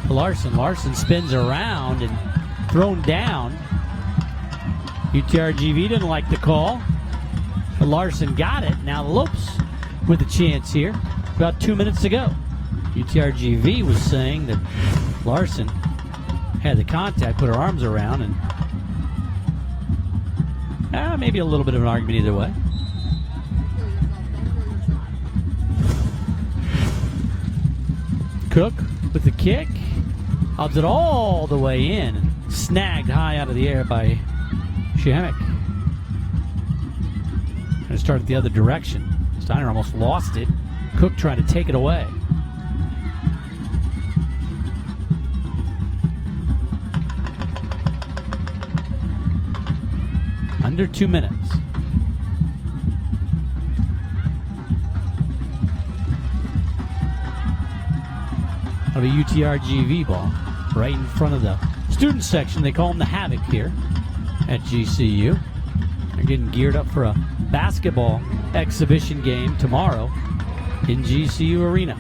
Larson spins around and thrown down. UTRGV didn't like the call. But Larson got it. Now the Lopes with a chance here. About 2 minutes to go. UTRGV was saying that Larson had the contact, put her arms around, and maybe a little bit of an argument either way. Cook with the kick. Hobs it all the way in. And snagged high out of the air by Shihemick. Going to start it the other direction. Steiner almost lost it. Cook trying to take it away. Under 2 minutes. That'll be UTRGV ball right in front of the student section. They call them the Havoc here at GCU. They're getting geared up for a basketball exhibition game tomorrow in GCU Arena.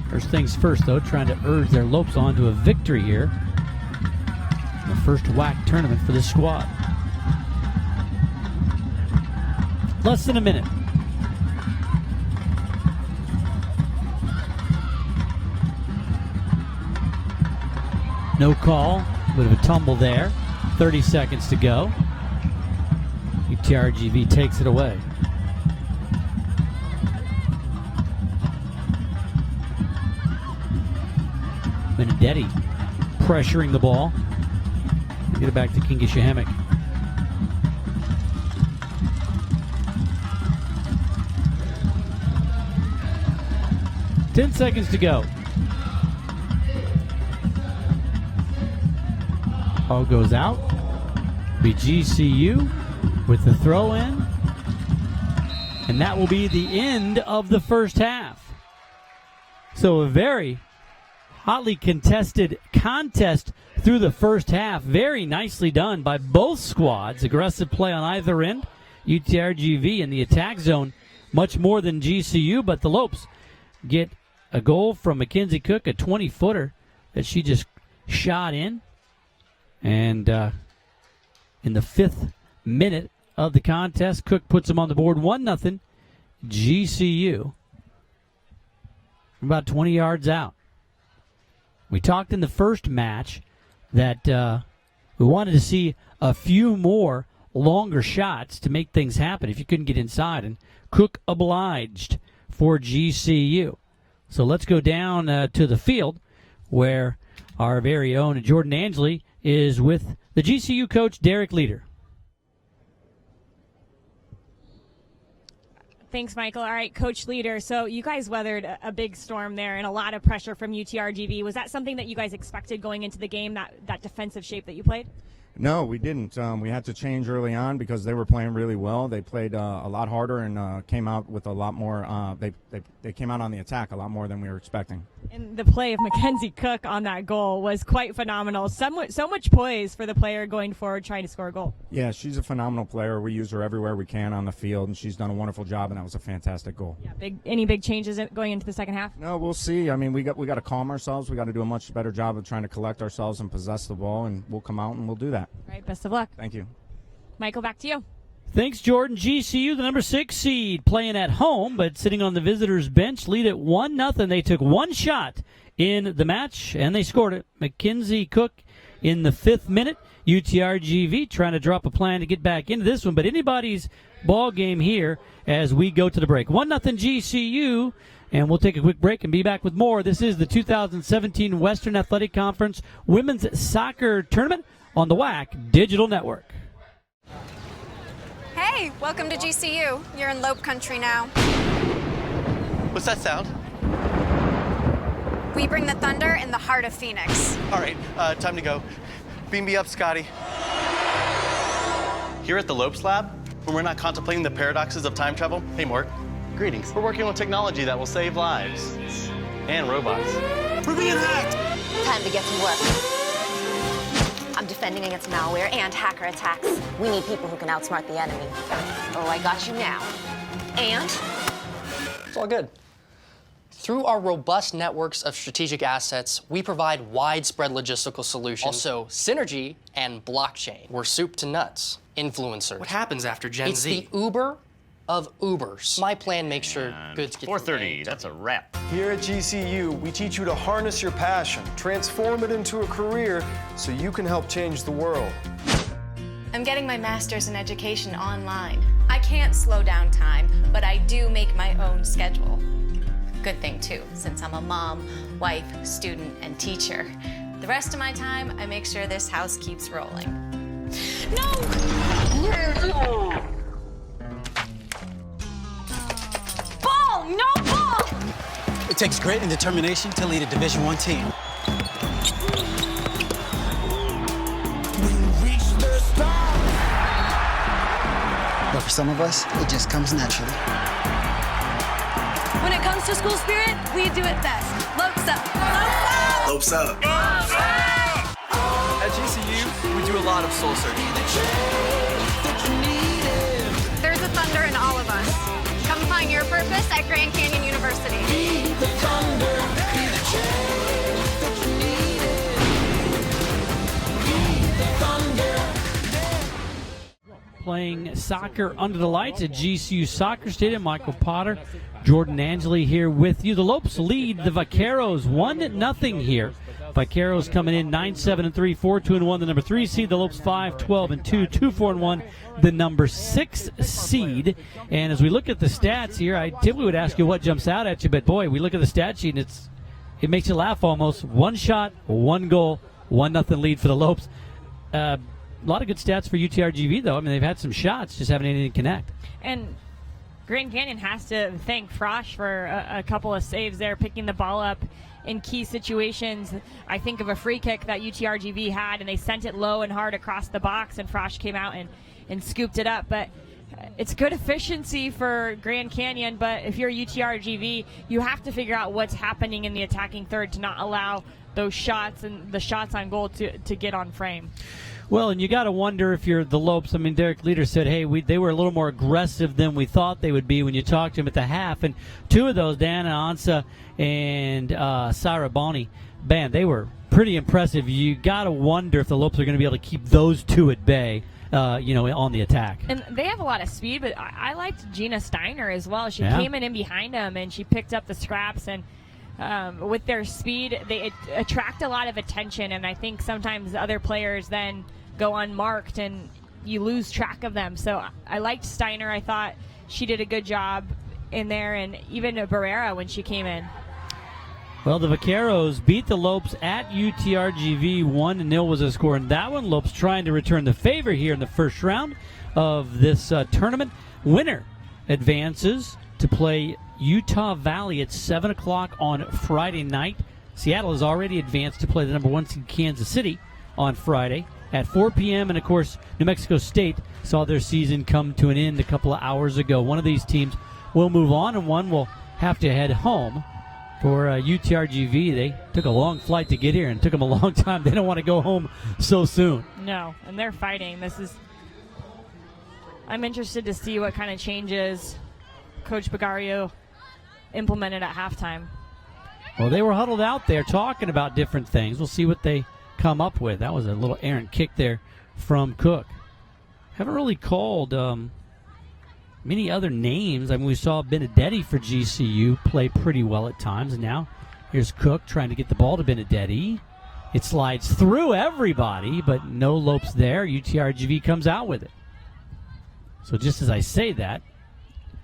First things first, though, trying to urge their Lopes on to a victory here in the first WAC tournament for this squad. Less than a minute. No call. Bit of a tumble there. 30 seconds to go. UTRGV takes it away. Benedetti pressuring the ball. Get it back to Kinga Shihemick. Ten seconds to go. Ball goes out. Be GCU with the throw in. And that will be the end of the first half. So a very hotly contested contest through the first half. Very nicely done by both squads. Aggressive play on either end. UTRGV in the attack zone much more than GCU, but the Lopes get a goal from Mackenzie Cook, a 20-footer that she just shot in. And in the 5th minute of the contest, Cook puts them on the board 1-0 GCU. About 20 yards out. We talked in the first match that we wanted to see a few more longer shots to make things happen if you couldn't get inside. And Cook obliged for GCU. So let's go down to the field where our very own Jordan Angley is with the GCU coach, Derek Leader. Thanks, Michael. All right, Coach Leader. So you guys weathered a big storm there and a lot of pressure from UTRGV. Was that something that you guys expected going into the game, that defensive shape that you played? No, we didn't. We had to change early on because they were playing really well. They played a lot harder and came out with a lot more. They came out on the attack a lot more than we were expecting. And the play of Mackenzie Cook on that goal was quite phenomenal. So much poise for the player going forward trying to score a goal. Yeah, she's a phenomenal player. We use her everywhere we can on the field, and she's done a wonderful job, and that was a fantastic goal. Yeah, any big changes going into the second half? No, we'll see. I mean, we got to calm ourselves. We got to do a much better job of trying to collect ourselves and possess the ball, and we'll come out and we'll do that. All right, best of luck. Thank you. Michael, back to you. Thanks, Jordan. GCU, the number 6 seed, playing at home, but sitting on the visitors' bench, lead at 1-0. They took one shot in the match, and they scored it. Mackenzie Cook in the 5th minute. UTRGV trying to drop a plan to get back into this one, but anybody's ball game here as we go to the break. 1-0 GCU And we'll take a quick break and be back with more. This is the 2017 Western Athletic Conference Women's Soccer Tournament on the WAC Digital Network. Hey, welcome to GCU. You're in Lope Country now. What's that sound? We bring the thunder in the heart of Phoenix. All right, time to go. Beam me up, Scotty. Here at the Lopes Lab, when we're not contemplating the paradoxes of time travel, hey, Mort, greetings. We're working on technology that will save lives. And robots. We're being hacked! Time to get to work. I'm defending against malware and hacker attacks. We need people who can outsmart the enemy. Oh, I got you now. And? It's all good. Through our robust networks of strategic assets, we provide widespread logistical solutions. Also, synergy and blockchain. We're soup to nuts. Influencers. What happens after Gen Z? It's the Uber of Ubers. My plan makes sure goods get 4:30, that's a wrap. Here at GCU, we teach you to harness your passion, transform it into a career so you can help change the world. I'm getting my master's in education online. I can't slow down time, but I do make my own schedule. Good thing too, since I'm a mom, wife, student, and teacher. The rest of my time, I make sure this house keeps rolling. No! Ball! No ball! It takes grit and determination to lead a Division I team. But for some of us, it just comes naturally. When it comes to school spirit, we do it best. Lopes up. Lopes up. Lopes up! At GCU, we do a lot of soul searching. There's a thunder in all of us. Come find your purpose at Grand Canyon University. Be the thunder, be the change that you needed. Be the thunder. Playing soccer under the lights at GCU Soccer Stadium. Michael Potter, Jordan Angeli here with you. The Lopes lead the Vaqueros 1-0 here. Vaqueros coming in 9-7-3, 4-2-1, the number 3 seed. The Lopes 5-12-2, 2-4-1, the number 6 seed. And as we look at the stats here, I typically would ask you what jumps out at you, but boy, we look at the stat sheet and it makes you laugh almost. 1 shot, 1 goal, 1-0 lead for the Lopes. A lot of good stats for UTRGV, though. I mean, they've had some shots, just haven't anything to connect. And Grand Canyon has to thank Frosch for a couple of saves there, picking the ball up in key situations. I think of a free kick that UTRGV had, and they sent it low and hard across the box, and Frosch came out and scooped it up. But it's good efficiency for Grand Canyon, but if you're UTRGV, you have to figure out what's happening in the attacking third to not allow those shots and the shots on goal to get on frame. Well, and you got to wonder if you're the Lopes. I mean, Derek Leader said, hey, they were a little more aggressive than we thought they would be when you talked to him at the half. And two of those, Diana Ansa and Sarah Bonney, man, they were pretty impressive. You got to wonder if the Lopes are going to be able to keep those two at bay, on the attack. And they have a lot of speed, but I liked Gina Steiner as well. She came in behind them, and she picked up the scraps. And with their speed, they attract a lot of attention. And I think sometimes the other players then go unmarked and you lose track of them. So I liked Steiner. I thought she did a good job in there, and even Barrera when she came in. Well, the Vaqueros beat the Lopes at UTRGV. 1-0 was the score, and that one Lopes trying to return the favor here in the first round of this tournament. Winner advances to play Utah Valley at 7 o'clock on Friday night. Seattle has already advanced to play the number 1 seed Kansas City on Friday at 4 p.m. And, of course, New Mexico State saw their season come to an end a couple of hours ago. One of these teams will move on, and one will have to head home. For UTRGV, they took a long flight to get here and took them a long time. They don't want to go home so soon. No, and they're fighting. I'm interested to see what kind of changes Coach Bagario implemented at halftime. Well, they were huddled out there talking about different things. We'll see what they come up with. That was a little errant kick there from Cook. Haven't really called many other names. I mean, we saw Benedetti for GCU play pretty well at times, and now here's Cook trying to get the ball to Benedetti. It slides through everybody, but no Lopes there. UTRGV comes out with it. So just as I say that,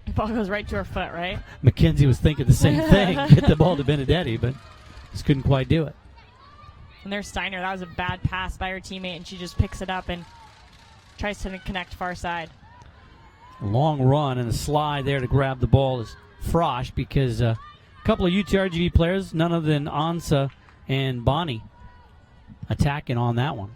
The ball goes right to her foot, right? Mackenzie was thinking the same thing. Get the ball to Benedetti, but just couldn't quite do it. And there's Steiner. That was a bad pass by her teammate, and she just picks it up and tries to connect far side. A long run and a slide there to grab the ball is Frosch, because a couple of UTRGV players, none other than Ansa and Bonnie, attacking on that one.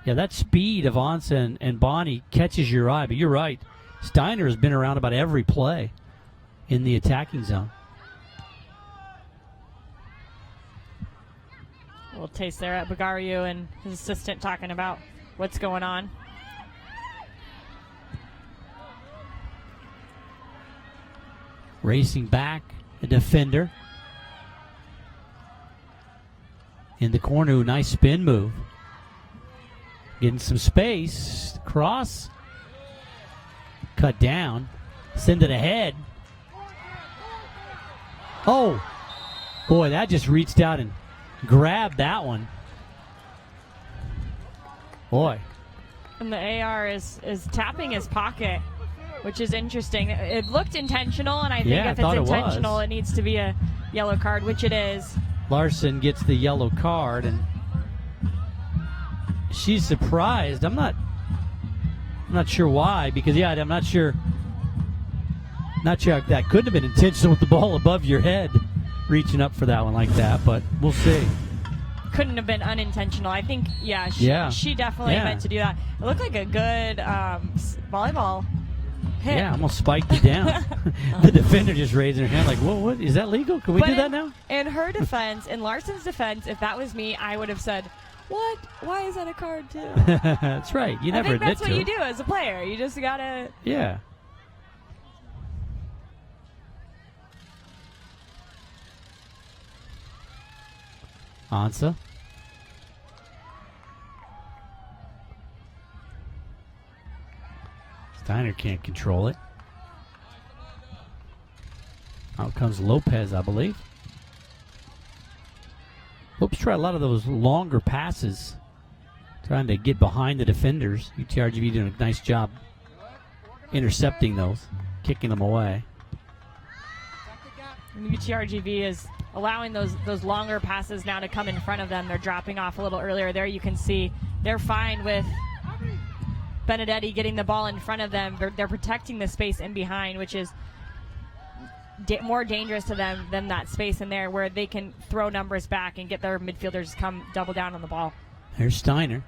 Yeah, that speed of Ansa and Bonnie catches your eye, but you're right. Steiner has been around about every play in the attacking zone. A little taste there at Bagario and his assistant talking about what's going on. Racing back, a defender. In the corner, nice spin move. Getting some space. Cross. Cut down. Send it ahead. Oh! Boy, that just reached out and grabbed that one. Boy. And the AR is tapping his pocket, which is interesting. It looked intentional, and I think if it's intentional, it needs to be a yellow card, which it is. Larson gets the yellow card, and she's surprised. I'm not sure why, because I'm not sure if that couldn't have been intentional with the ball above your head, reaching up for that one like that, but we'll see. Couldn't have been unintentional. I think, she definitely meant to do that. It looked like a good volleyball hit. Yeah, almost spiked it down. The defender just raising her hand like, whoa, what? Is that legal? Can we do that now? In her defense, in Larson's defense, if that was me, I would have said, what? Why is that a card, too? That's right. You never admit to it. I think that's what you do as a player. You just got to... Yeah. Ansa. Steiner can't control it. Out comes Lopez, I believe. Lopez tried a lot of those longer passes, trying to get behind the defenders. UTRGV doing a nice job intercepting those, kicking them away. And UTRGV is allowing those longer passes now to come in front of them. They're dropping off a little earlier. There you can see they're fine with Benedetti getting the ball in front of them. They're protecting the space in behind, which is more dangerous to them than that space in there where they can throw numbers back and get their midfielders to come double down on the ball. There's Steiner.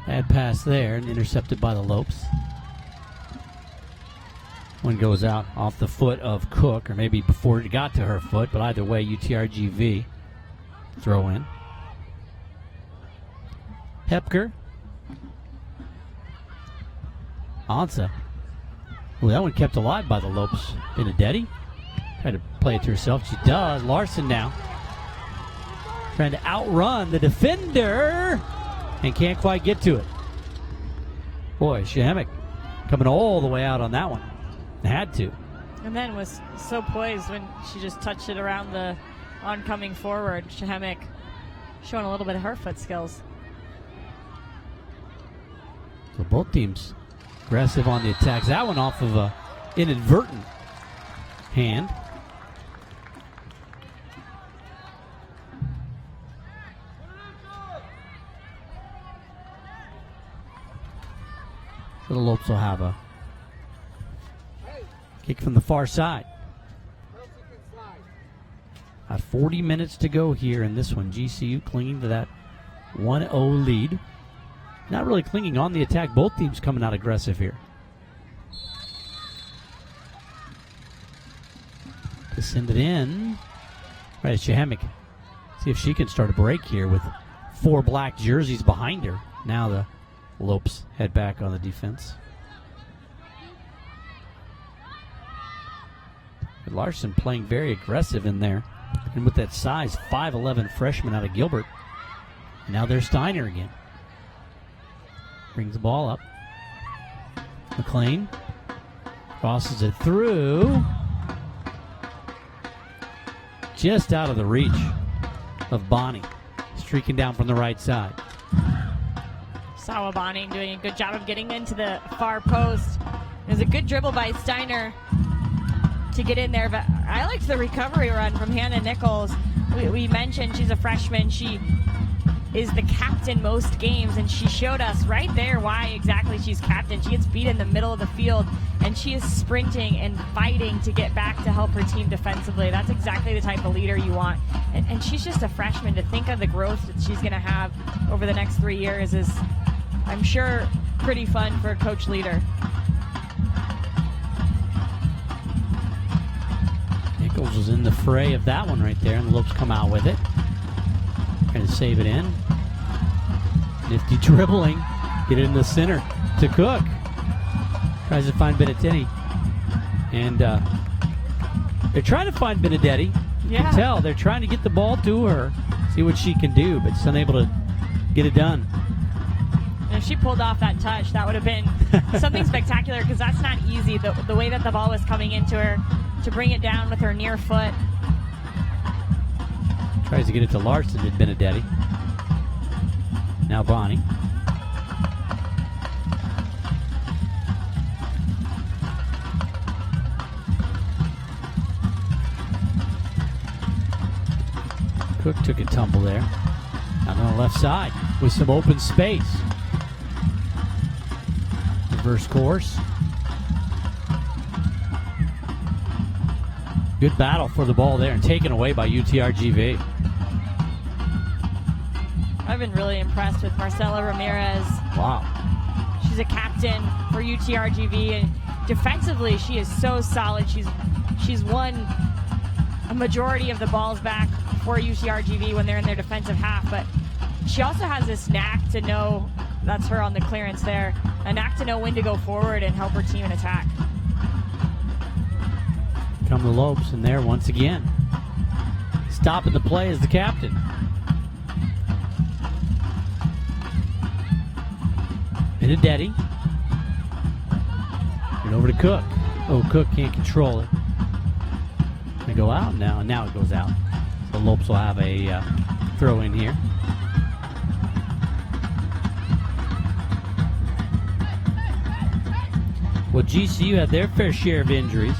Bad pass there and intercepted by the Lopes. One goes out off the foot of Cook, or maybe before it got to her foot, but either way, UTRGV throw in. Hepker. Ansa. Well, that one kept alive by the Lopes. Benedetti tried to play it to herself. She does. Larson now trying to outrun the defender and can't quite get to it. Boy, Shahamick coming all the way out on that one. Had to. And then was so poised when she just touched it around the oncoming forward. Shahamick showing a little bit of her foot skills. So both teams aggressive on the attacks. That one off of a inadvertent hand. So the Lopes will have a kick from the far side. 40 minutes to go here in this one. GCU clinging to that 1-0 lead. Not really clinging on the attack. Both teams coming out aggressive here. To send it in. Right, it's Shahamick. See if she can start a break here with 4 black jerseys behind her. Now the Lopes head back on the defense. Larson playing very aggressive in there. And with that size, 5'11" freshman out of Gilbert. And now there's Steiner again. Brings the ball up. McLean crosses it through. Just out of the reach of Bonnie. Streaking down from the right side. Sawabani doing a good job of getting into the far post. There's a good dribble by Steiner to get in there, but I liked the recovery run from Hannah Nichols. We mentioned she's a freshman. She is the captain most games, and she showed us right there why exactly she's captain. She gets beat in the middle of the field, and she is sprinting and fighting to get back to help her team defensively. That's exactly the type of leader you want. And she's just a freshman. To think of the growth that she's going to have over the next 3 years is, I'm sure, pretty fun for Coach Leader. Nichols was in the fray of that one right there, and the Lopes come out with it. Trying to save it in. Nifty dribbling. Get it in the center to Cook. Tries to find Benedetti. And they're trying to find Benedetti. You can tell they're trying to get the ball to her, see what she can do, but she's unable to get it done. And if she pulled off that touch, that would have been something spectacular, because that's not easy. The way that the ball was coming into her, to bring it down with her near foot. Tries to get it to Larson, did Benedetti. Now Bonnie. Cook took a tumble there. Out on the left side with some open space. Reverse course. Good battle for the ball there and taken away by UTRGV. I've been really impressed with Marcela Ramirez. Wow. She's a captain for UTRGV, and defensively she is so solid. She's won a majority of the balls back for UTRGV when they're in their defensive half, but she also has this knack to know, that's her on the clearance there, a knack to know when to go forward and help her team in attack. Come the Lopes, and there once again. Stopping the play is the captain. Benedetti. Get over to Cook. Oh, Cook can't control it. They go out now, and now it goes out. So Lopes will have a throw in here. Well, GCU had their fair share of injuries.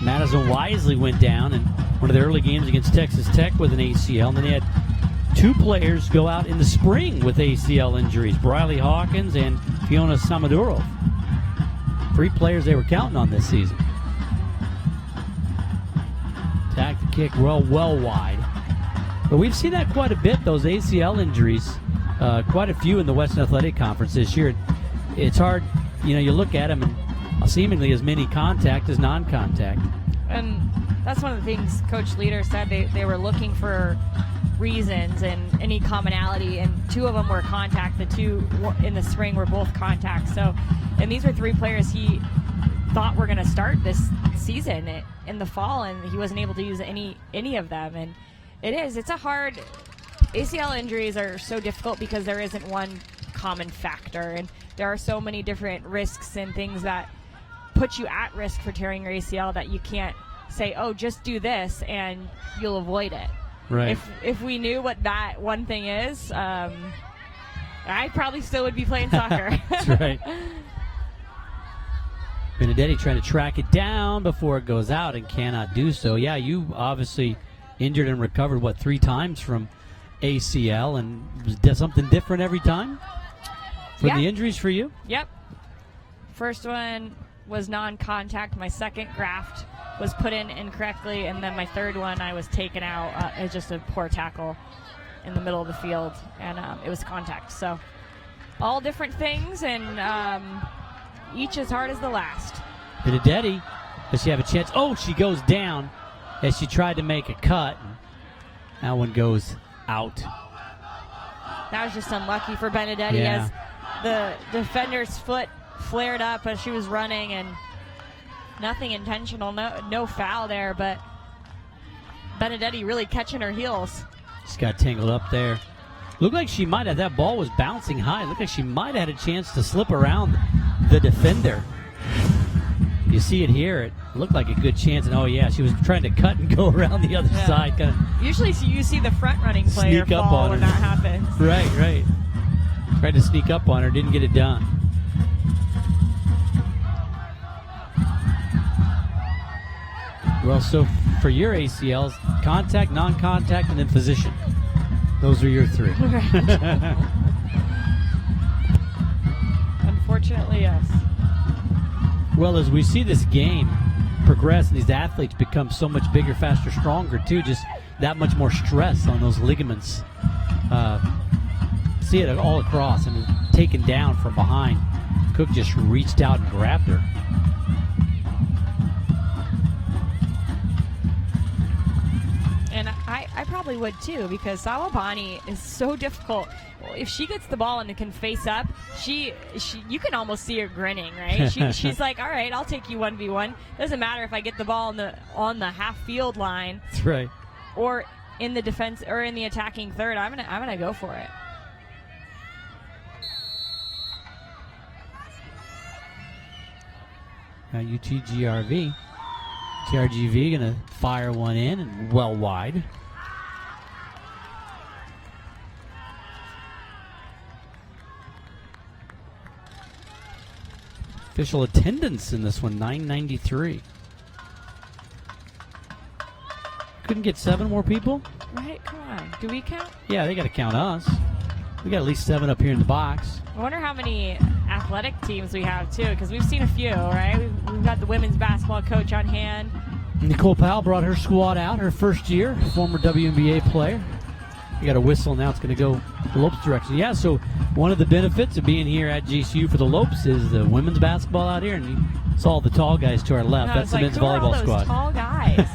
Madison Wisely went down in one of the early games against Texas Tech with an ACL, and then they had two players go out in the spring with ACL injuries, Briley Hawkins and Fiona Samadurov. 3 players they were counting on this season. Attack the kick well wide. But we've seen that quite a bit, those ACL injuries, quite a few in the Western Athletic Conference this year. It's hard, you look at them and seemingly as many contact as non-contact. And that's one of the things Coach Leader said. They were looking for reasons and any commonality, and 2 of them were contact. The 2 in the spring were both contact. So, and these were 3 players he thought were going to start this season in the fall, and he wasn't able to use any of them. And it's a hard, ACL injuries are so difficult because there isn't one common factor, and there are so many different risks and things that put you at risk for tearing your ACL that you can't say, oh, just do this and you'll avoid it. Right. If we knew what that one thing is, I probably still would be playing soccer. That's right. Benedetti trying to track it down before it goes out and cannot do so. Yeah, you obviously injured and recovered, 3 times from ACL, and was something different every time for the injuries for you? Yep. First one was non-contact. My second graft was put in incorrectly, and then my third one I was taken out as just a poor tackle in the middle of the field, and it was contact. So all different things, and each as hard as the last. Benedetti, does she have a chance? Oh, she goes down as she tried to make a cut. That one goes out. That was just unlucky for Benedetti as the defender's foot flared up as she was running, and nothing intentional, no foul there, but Benedetti really catching her heels. Just got tangled up there. Looked like she might have, that ball was bouncing high. Looked like she might have had a chance to slip around the defender. You see it here. It looked like a good chance. And she was trying to cut and go around the other side. Usually you see the front running player sneak up fall on when her. that happens. Right. Tried to sneak up on her, didn't get it done. Well, so for your ACLs, contact, non-contact, and then physician. Those are your three. Unfortunately, yes. Well, as we see this game progress and these athletes become so much bigger, faster, stronger, too, just that much more stress on those ligaments. See it all across and taken down from behind. Cook just reached out and grabbed her. And I probably would too, because Sawabani is so difficult. If she gets the ball and can face up, you can almost see her grinning, right? She's like, all right, I'll take you 1v1. Doesn't matter if I get the ball on the half field line. That's right. Or in the defense or in the attacking third. I'm gonna go for it. Now UTRGV. UTRGV going to fire one in and well wide. Official attendance in this one, 993. Couldn't get 7 more people? Right, come on. Do we count? Yeah, they got to count us. We got at least 7 up here in the box. I wonder how many athletic teams we have, too, because we've seen a few, right? We've got the women's basketball coach on hand. Nicole Powell brought her squad out, her first year, former WNBA player. You got a whistle, now it's going to go the Lopes direction. Yeah, so one of the benefits of being here at GCU for the Lopes is the women's basketball out here, and you saw the tall guys to our left. That's the men's volleyball squad. Tall guys.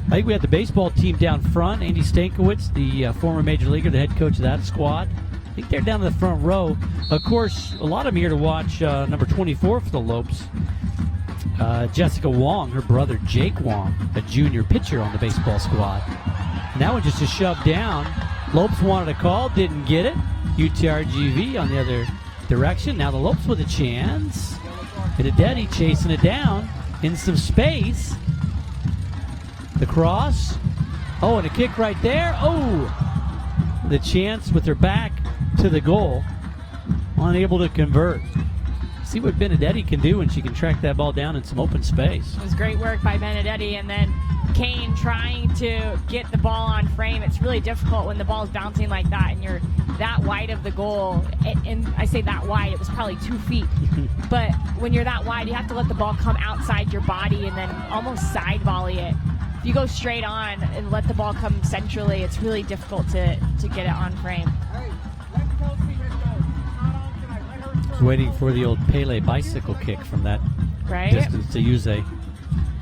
I think we have the baseball team down front. Andy Stankiewicz, the former major leaguer, the head coach of that squad. I think they're down in the front row. Of course, a lot of them here to watch number 24 for the Lopes. Jessica Wong, her brother Jake Wong, a junior pitcher on the baseball squad. And that one just a shove down. Lopes wanted a call, didn't get it. UTRGV on the other direction. Now the Lopes with a chance. Benedetti chasing it down in some space. The cross. Oh, and a kick right there. Oh, the chance with her back to the goal. Unable to convert. See what Benedetti can do when she can track that ball down in some open space. It was great work by Benedetti, and then Kane trying to get the ball on frame. It's really difficult when the ball's bouncing like that and you're that wide of the goal. And I say that wide, it was probably 2 feet. But when you're that wide, you have to let the ball come outside your body and then almost side volley it. If you go straight on and let the ball come centrally, it's really difficult to get it on frame. Waiting for the old Pele bicycle kick from that distance, to use a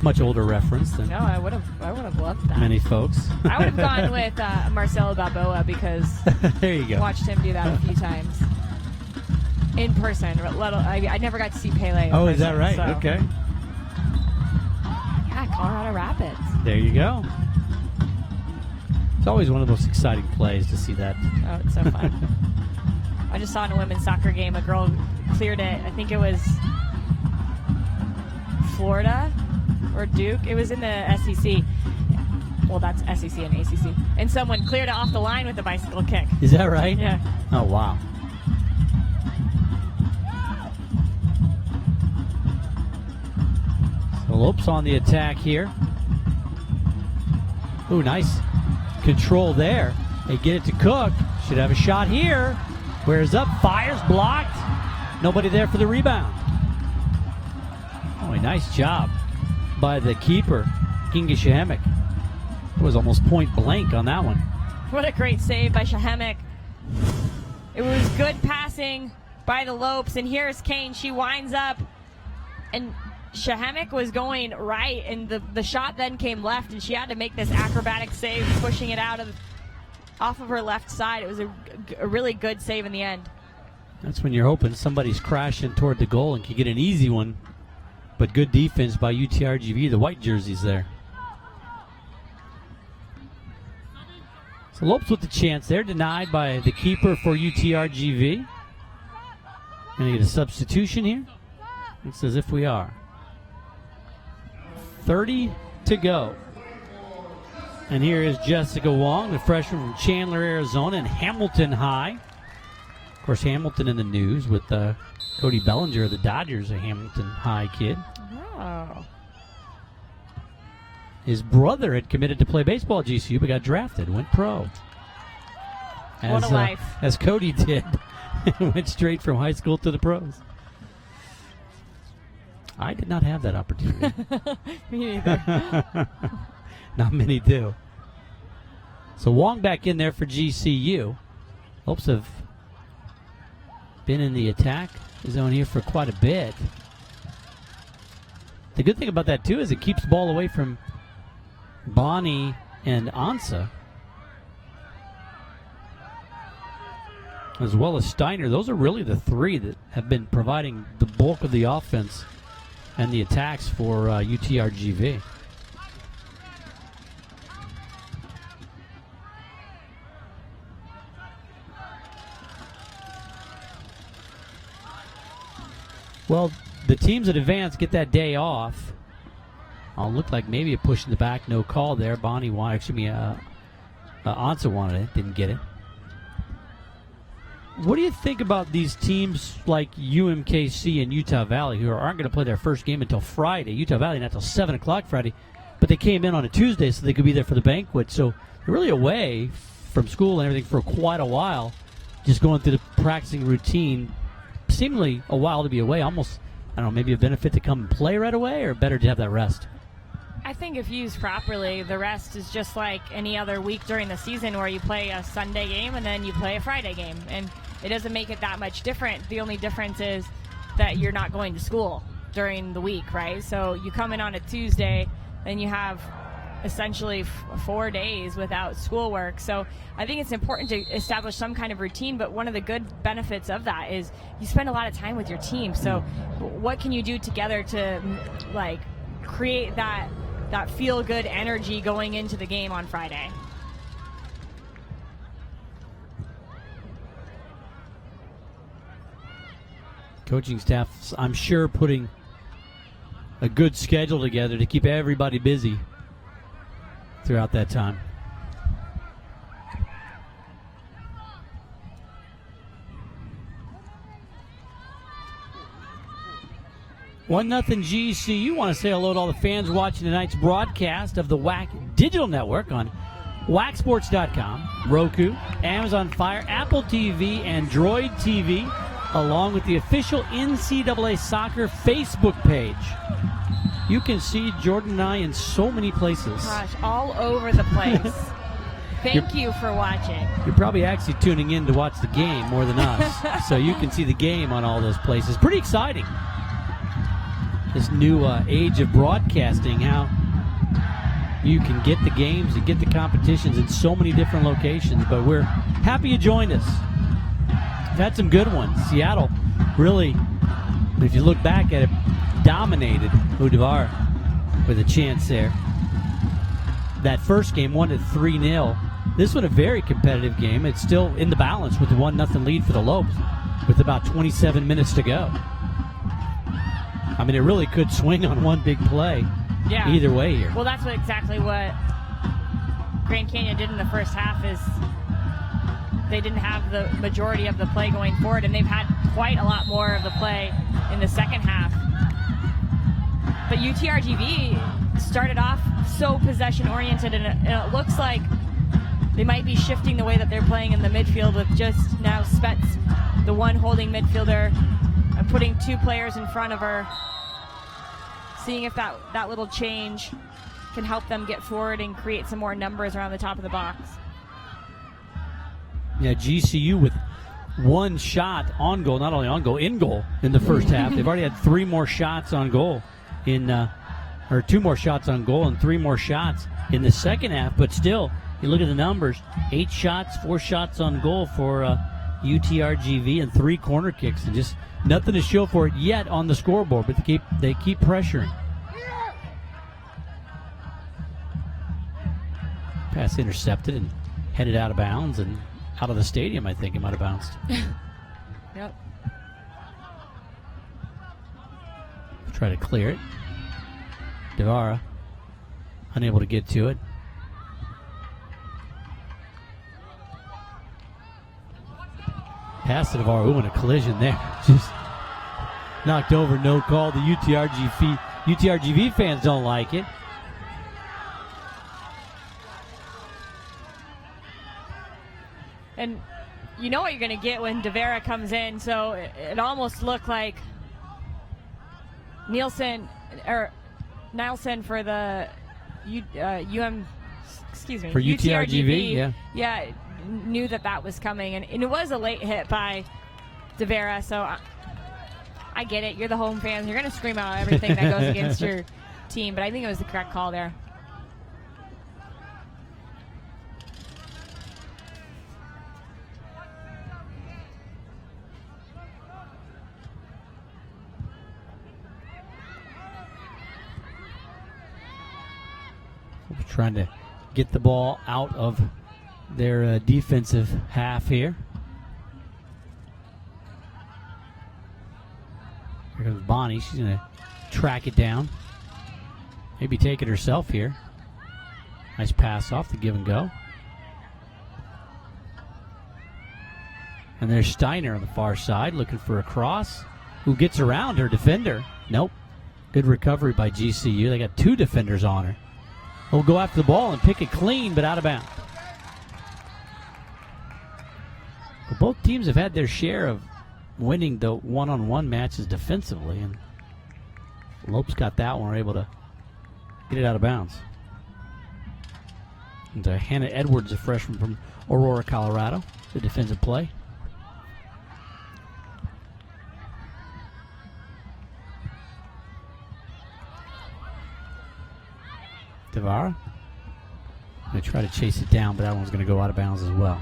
much older reference than I would have loved that. Many folks. I would have gone with Marcelo Balboa because there you go. Watched him do that a few times in person. I never got to see Pele. Oh, is that right? So. Okay. Yeah, Colorado Rapids. There you go. It's always one of the most exciting plays to see that. Oh, it's so fun. I just saw in a women's soccer game a girl cleared it. I think it was Florida or Duke. It was in the SEC. Well, that's SEC and ACC. And someone cleared it off the line with a bicycle kick. Is that right? Yeah. Oh, wow. So Lopes on the attack here. Ooh, nice control there. They get it to Cook. Should have a shot here. Squares up, fires, blocked. Nobody there for the rebound. Oh, a nice job by the keeper, Kinga Shahemick. It was almost point blank on that one. What a great save by Shahemick. It was good passing by the Lopes, and here's Kane. She winds up, and Shahemick was going right, and the shot then came left, and she had to make this acrobatic save, pushing it off of her left side. It was a really good save in the end. That's when you're hoping somebody's crashing toward the goal and can get an easy one. But good defense by UTRGV, the white jerseys there. So Lopes with the chance there, denied by the keeper for UTRGV. Gonna get a substitution here. It's as if we are. 30 to go. And here is Jessica Wong, the freshman from Chandler, Arizona, and Hamilton High. Of course, Hamilton in the news with Cody Bellinger of the Dodgers, a Hamilton High kid. Oh. His brother had committed to play baseball at GCU, but got drafted, went pro. What a life. As Cody did. Went straight from high school to the pros. I did not have that opportunity. Me neither. Not many do. So Wong back in there for GCU. Hopes have been in the attack zone here for quite a bit. The good thing about that, too, is it keeps the ball away from Bonnie and Ansa, as well as Steiner. Those are really the three that have been providing the bulk of the offense and the attacks for UTRGV. Well, the teams that advance get that day off. Look like maybe a push in the back, no call there. Bonnie wanted, Ansa wanted it, didn't get it. What do you think about these teams like UMKC and Utah Valley, who aren't going to play their first game until Friday? Utah Valley not until 7 o'clock Friday, but they came in on a Tuesday so they could be there for the banquet. So they're really away from school and everything for quite a while, just going through the practicing routine. Seemingly a while to be away. Almost, I don't know, maybe a benefit to come and play right away, or better to have that rest? I think if used properly, the rest is just like any other week during the season where you play a Sunday game and then you play a Friday game. And it doesn't make it that much different. The only difference is that you're not going to school during the week, right? So you come in on a Tuesday, then you have essentially 4 days without schoolwork. So I think it's important to establish some kind of routine, but one of the good benefits of that is you spend a lot of time with your team. So what can you do together to like create that feel-good energy going into the game on Friday? Coaching staff, I'm sure, putting a good schedule together to keep everybody busy throughout that time. One nothing GCU. Want to say hello to all the fans watching tonight's broadcast of the WAC Digital Network on WACSports.com, Roku, Amazon Fire, Apple TV, Android TV, along with the official NCAA Soccer Facebook page. You can see Jordan and I in so many places. Gosh, all over the place. Thank you for watching. You're probably actually tuning in to watch the game more than us. So you can see the game on all those places. Pretty exciting. This new age of broadcasting, how you can get the games and get the competitions in so many different locations. But we're happy you joined us. We've had some good ones. Seattle really, if you look back at it, dominated Udavar with a chance there. That first game won at 3-0. This one a very competitive game. It's still in the balance with the 1-0 lead for the Lopes with about 27 minutes to go. I mean, it really could swing on one big play either way here. Well, that's exactly what Grand Canyon did in the first half is they didn't have the majority of the play going forward, and they've had quite a lot more of the play in the second half. But UTRGV started off so possession-oriented, and it looks like they might be shifting the way that they're playing in the midfield with just now Spets, the one holding midfielder, and putting two players in front of her, seeing if that little change can help them get forward and create some more numbers around the top of the box. Yeah, GCU with one shot on goal, not only on goal, in goal in the first half. They've already had 3 more shots on goal or 2 more shots on goal and 3 more shots in the second half. But still, you look at the numbers, 8 shots, 4 shots on goal for UTRGV and 3 corner kicks, and just nothing to show for it yet on the scoreboard, but they keep pressuring. Pass intercepted and headed out of bounds and out of the stadium. I think it might have bounced. Yep. Try to clear it. Devara unable to get to it. Pass to Navarro. Ooh, and a collision there. Just knocked over, no call. The UTRGV fans don't like it. And you know what you're going to get when DeVera comes in, so it almost looked like Nielsen for the For UTRGV, yeah, knew that was coming, and it was a late hit by DeVera, so I get it. You're the home fans. You're going to scream out everything that goes against your team, but I think it was the correct call there. Trying to get the ball out of their defensive half here. Here comes Bonnie. She's going to track it down. Maybe take it herself here. Nice pass off the give and go. And there's Steiner on the far side looking for a cross. Who gets around her defender? Nope. Good recovery by GCU. They got 2 defenders on her. He'll go after the ball and pick it clean, but out of bounds. But both teams have had their share of winning the one-on-one matches defensively, and Lopes got that one. We're able to get it out of bounds. And Hannah Edwards, a freshman from Aurora, Colorado, the defensive play. Devara. Going to try to chase it down, but that one's going to go out of bounds as well.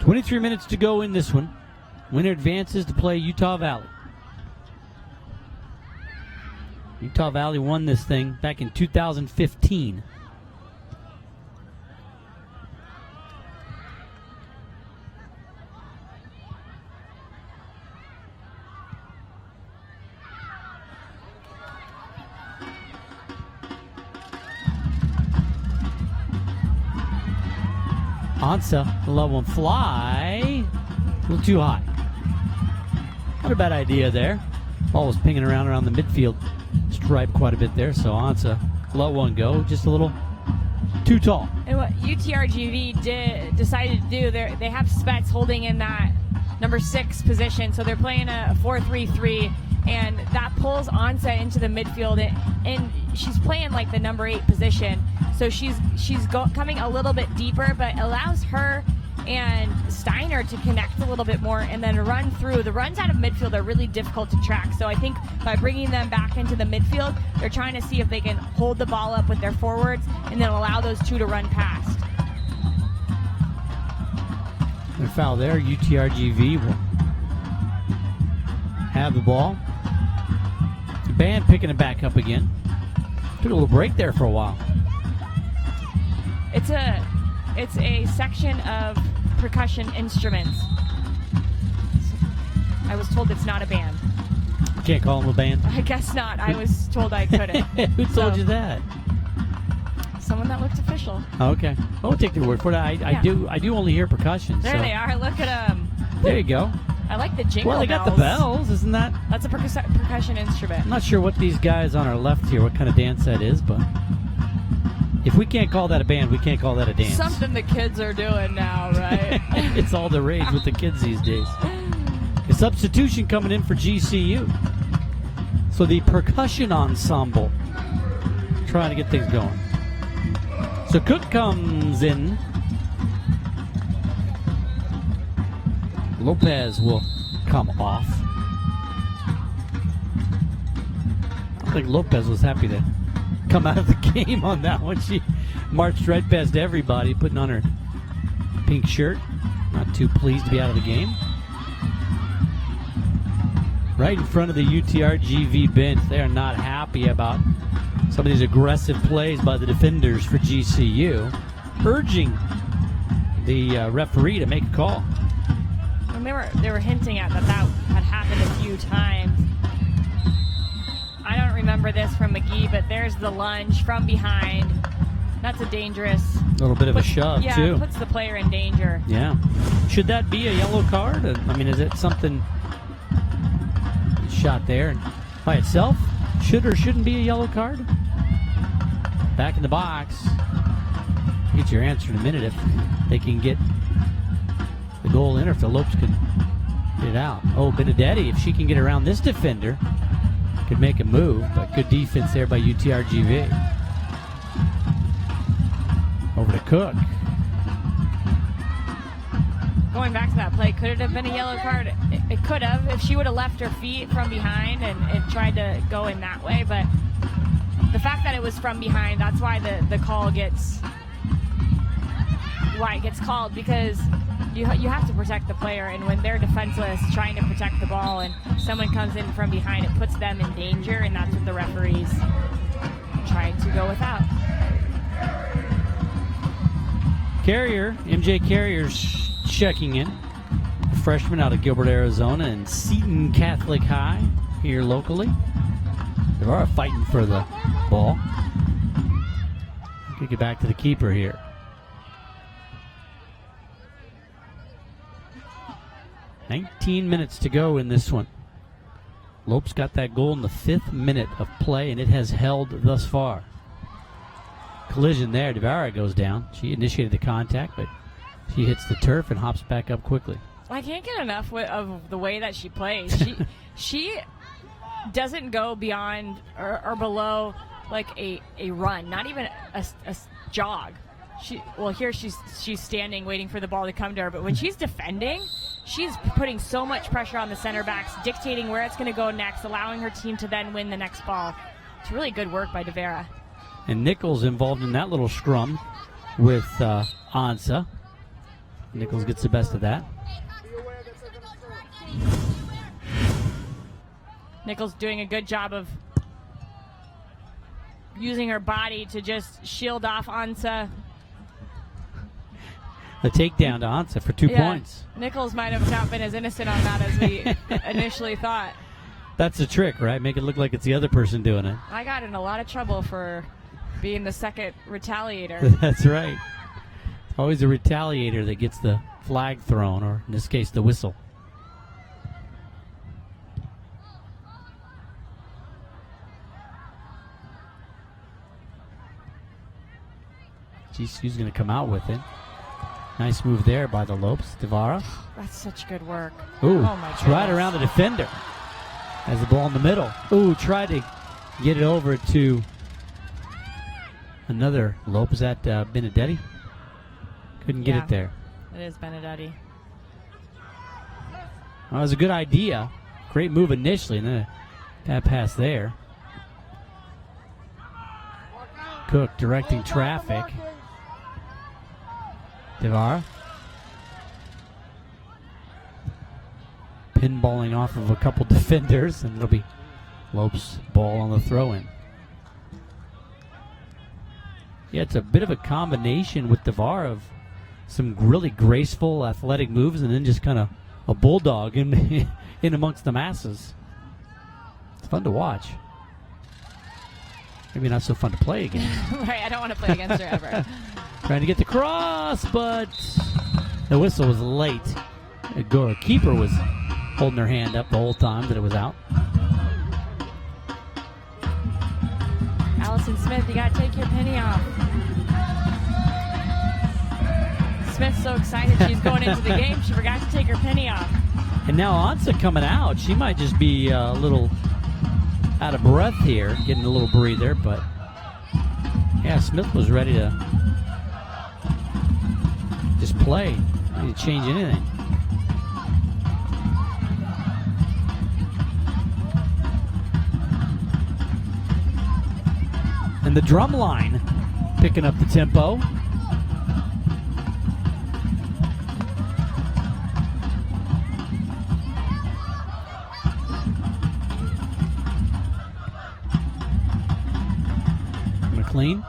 23 minutes to go in this one. Winner advances to play Utah Valley. Utah Valley won this thing back in 2015. Ansa, the low one fly. A little too high. Not a bad idea there. Ball was pinging around the midfield stripe quite a bit there, so Ansa, low one go, just a little too tall. And what UTRGV decided to do, they have Spets holding in that number 6 position, so they're playing a 4-3-3, and that pulls Ansa into the midfield, and she's playing like the number 8 position, so she's coming a little bit deeper, but allows her and Steiner to connect a little bit more and then run through. The runs out of midfield are really difficult to track, so I think by bringing them back into the midfield, they're trying to see if they can hold the ball up with their forwards and then allow those 2 to run past. Their foul there. UTRGV will have the ball. The band picking it back up again. Took a little break there for a while. It's a section of percussion instruments. I was told it's not a band. You can't call them a band? I guess not. I was told I couldn't. Who told you that? Someone that looked official. Okay. I'll take your word for it. I do only hear percussion. There they are. Look at them. There you go. I like the jingle bells. Well, they got the bells, isn't that? That's a percussion instrument. I'm not sure what these guys on our left here, what kind of dance that is, but if we can't call that a band, we can't call that a dance. Something the kids are doing now, right? It's all the rage with the kids these days. A substitution coming in for GCU. So the percussion ensemble trying to get things going. So Cook comes in. Lopez will come off. I think Lopez was happy to come out of the game on that one. She marched right past everybody, putting on her pink shirt. Not too pleased to be out of the game. Right in front of the UTRGV bench. They are not happy about some of these aggressive plays by the defenders for GCU, urging the referee to make a call. And they were hinting at that had happened a few times. I don't remember this from McGee, but there's the lunge from behind. That's a dangerous little bit of a shove, too. Puts the player in danger. Yeah. Should that be a yellow card? I mean, is it something shot there and by itself? Should or shouldn't be a yellow card? Back in the box. Get your answer in a minute if they can get the goal in or if the Lopes can get it out. Oh, Benedetti, if she can get around this defender, could make a move, but good defense there by UTRGV. Over to Cook. Going back to that play, could it have been a yellow card? It could have if she would have left her feet from behind and tried to go in that way, but the fact that it was from behind, that's why the call gets called, because you have to protect the player, and when they're defenseless trying to protect the ball and someone comes in from behind, it puts them in danger, and that's what the referees tried to go without. Carrier, MJ Carrier's checking in. A freshman out of Gilbert, Arizona, and Seton Catholic High here locally. They are fighting for the ball. Could get back to the keeper here. "19 minutes to go in this one. Lopes got that goal in the 5th minute of play, and it has held thus far. Collision there. Devara goes down. She initiated the contact, but she hits the turf and hops back up quickly. I can't get enough of the way that she plays. She doesn't go beyond or below like a run, not even a jog. Here she's standing waiting for the ball to come to her, but when she's defending, she's putting so much pressure on the center backs, dictating where it's going to go next, allowing her team to then win the next ball. It's really good work by Devera. And Nichols involved in that little scrum with Ansa. Nichols gets the best of that. Nichols doing a good job of using her body to just shield off Ansa. The takedown to Ansa for 2 points. Nichols might have not been as innocent on that as we initially thought. That's the trick, right? Make it look like it's the other person doing it. I got in a lot of trouble for being the second retaliator. That's right. Always a retaliator that gets the flag thrown, or in this case, the whistle. GCU's going to come out with it. Nice move there by the Lopes. Devara. That's such good work. Ooh, oh my it's right around the defender. Has the ball in the middle. Ooh, tried to get it over to another Lopes. Is that Benedetti? Couldn't get it there. It is Benedetti. Well, it was a good idea. Great move initially, and then that pass there. Cook directing traffic. Devara. Pinballing off of a couple defenders, and it'll be Lopes' ball on the throw-in. Yeah, it's a bit of a combination with Devara of some really graceful, athletic moves, and then just kind of a bulldog in amongst the masses. It's fun to watch. Maybe not so fun to play again. Right, I don't want to play against her ever. Trying to get the cross, but the whistle was late. The keeper was holding her hand up the whole time that it was out. Allison Smith, you got to take your penny off. Smith's so excited she's going into the game, she forgot to take her penny off. And now Ansa coming out. She might just be a little out of breath here, getting a little breather, but yeah, Smith was ready to just play. Didn't change anything. And the drum line picking up the tempo. McLean.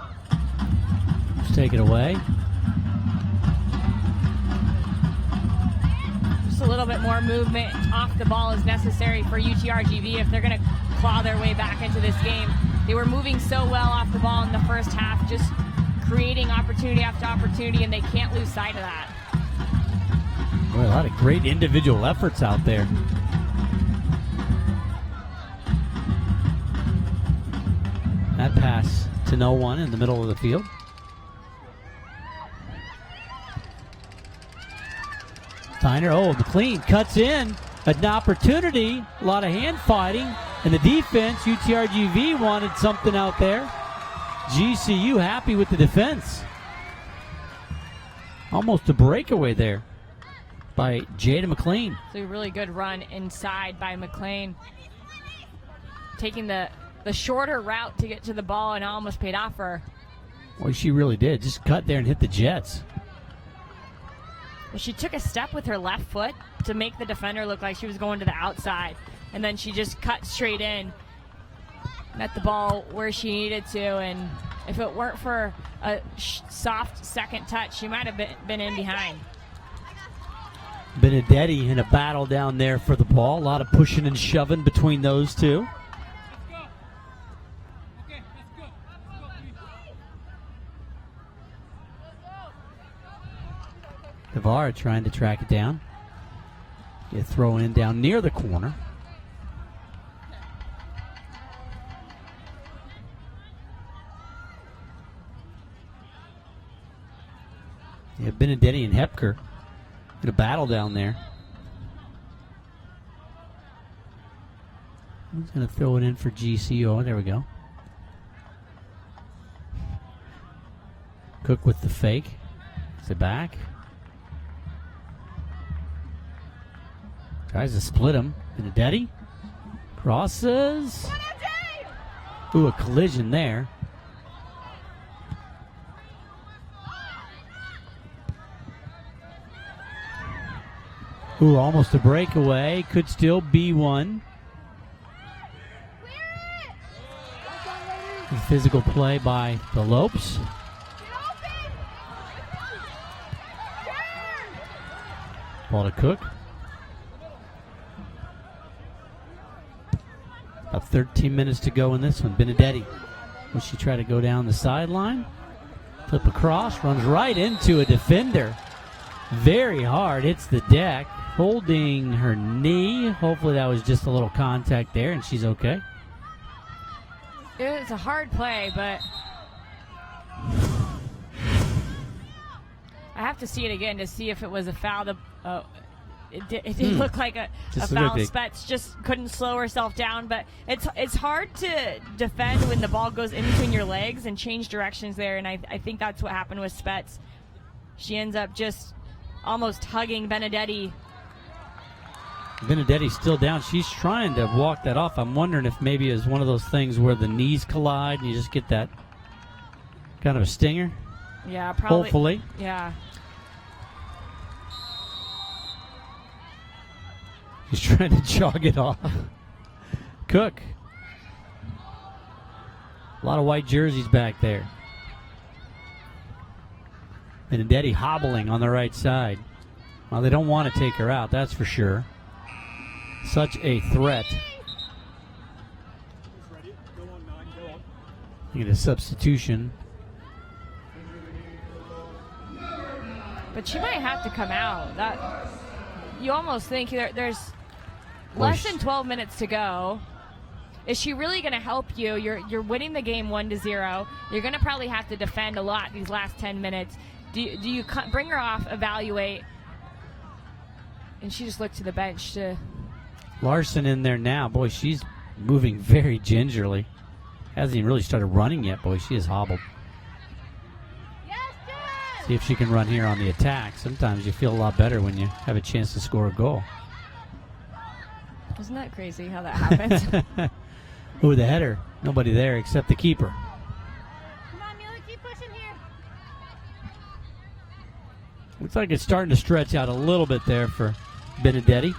Let's take it away. Just a little bit more movement off the ball is necessary for UTRGV if they're going to claw their way back into this game. They were moving so well off the ball in the first half, just creating opportunity after opportunity, and they can't lose sight of that. Boy, a lot of great individual efforts out there. That pass to no one in the middle of the field. Steiner, McLean cuts in. An opportunity, a lot of hand fighting, and the defense, UTRGV wanted something out there. GCU happy with the defense. Almost a breakaway there by Jada McLean. So a really good run inside by McLean. Taking the shorter route to get to the ball, and almost paid off for her. Well, she really did. Just cut there and hit the Jets. Well, she took a step with her left foot to make the defender look like she was going to the outside. And then she just cut straight in, met the ball where she needed to. And if it weren't for a soft second touch, she might have been in behind. Benedetti in a battle down there for the ball. A lot of pushing and shoving between those two. Navarra trying to track it down. Get throw in down near the corner. Yeah, Benedetti and Hepker in a battle down there. He's going to throw it in for GCU. Oh, there we go. Cook with the fake. Is it back? Tries to split him. Benedetti crosses. Ooh, a collision there. Ooh, almost a breakaway. Could still be one. A physical play by the Lopes. Ball to Cook. About 13 minutes to go in this one. Benedetti. Will she try to go down the sideline? Flip across, runs right into a defender. Very hard, hits the deck, holding her knee. Hopefully that was just a little contact there and she's okay. It was a hard play, but I have to see it again to see if it was a foul. It did look like a foul. Spets just couldn't slow herself down, but it's hard to defend when the ball goes in between your legs and change directions there, and I think that's what happened with Spets. She ends up just almost hugging Benedetti. Benedetti's still down. She's trying to walk that off. I'm wondering if maybe it's one of those things where the knees collide and you just get that kind of a stinger. Yeah, probably. Hopefully. Yeah. He's trying to jog it off. Cook. A lot of white jerseys back there. Benedetti hobbling on the right side. Well, they don't want to take her out, that's for sure. Such a threat. Get a substitution. But she might have to come out. That you almost think there's less than 12 minutes to go. Is she really going to help you? You're winning the game 1-0. You're going to probably have to defend a lot these last 10 minutes. Do you bring her off, evaluate, and she just looked to the bench to... Larson in there now. Boy, she's moving very gingerly. Hasn't even really started running yet. Boy, she is hobbled. See if she can run here on the attack. Sometimes you feel a lot better when you have a chance to score a goal. Isn't that crazy how that happens? Ooh, the header. Nobody there except the keeper. Come on, Mila, keep pushing here. Looks like it's starting to stretch out a little bit there for Benedetti.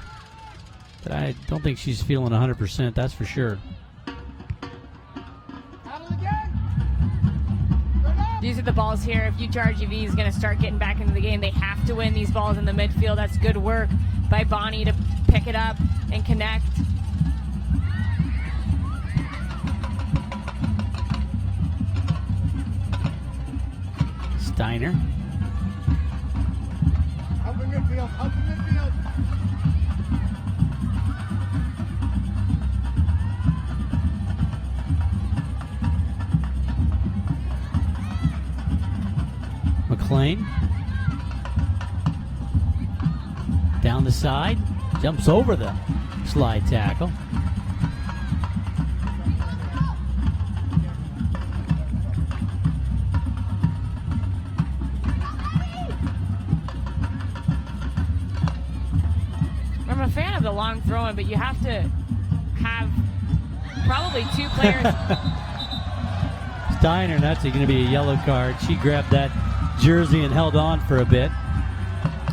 But I don't think she's feeling 100%, that's for sure. These are the balls here. If UTRGV is going to start getting back into the game, they have to win these balls in the midfield. That's good work by Bonnie to pick it up and connect. Steiner. Up the midfield, up the midfield. McLean. Down the side. Jumps over the slide tackle. I'm a fan of the long throwing, but you have to have probably two players. Steiner, that's going to be a yellow card. She grabbed that jersey and held on for a bit.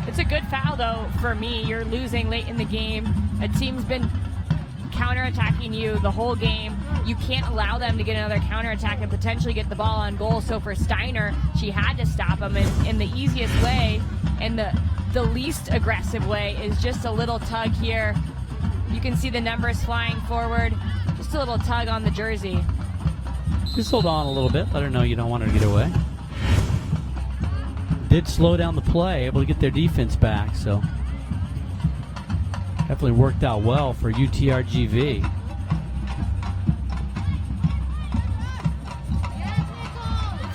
It's a good foul, though, for me. You're losing late in the game. A team's been counterattacking you the whole game. You can't allow them to get another counterattack and potentially get the ball on goal. So for Steiner, she had to stop him in the easiest way and the least aggressive way is just a little tug here. You can see the numbers flying forward. Just a little tug on the jersey. Just hold on a little bit. Let her know you don't want her to get away. Did slow down the play, able to get their defense back, so definitely worked out well for UTRGV.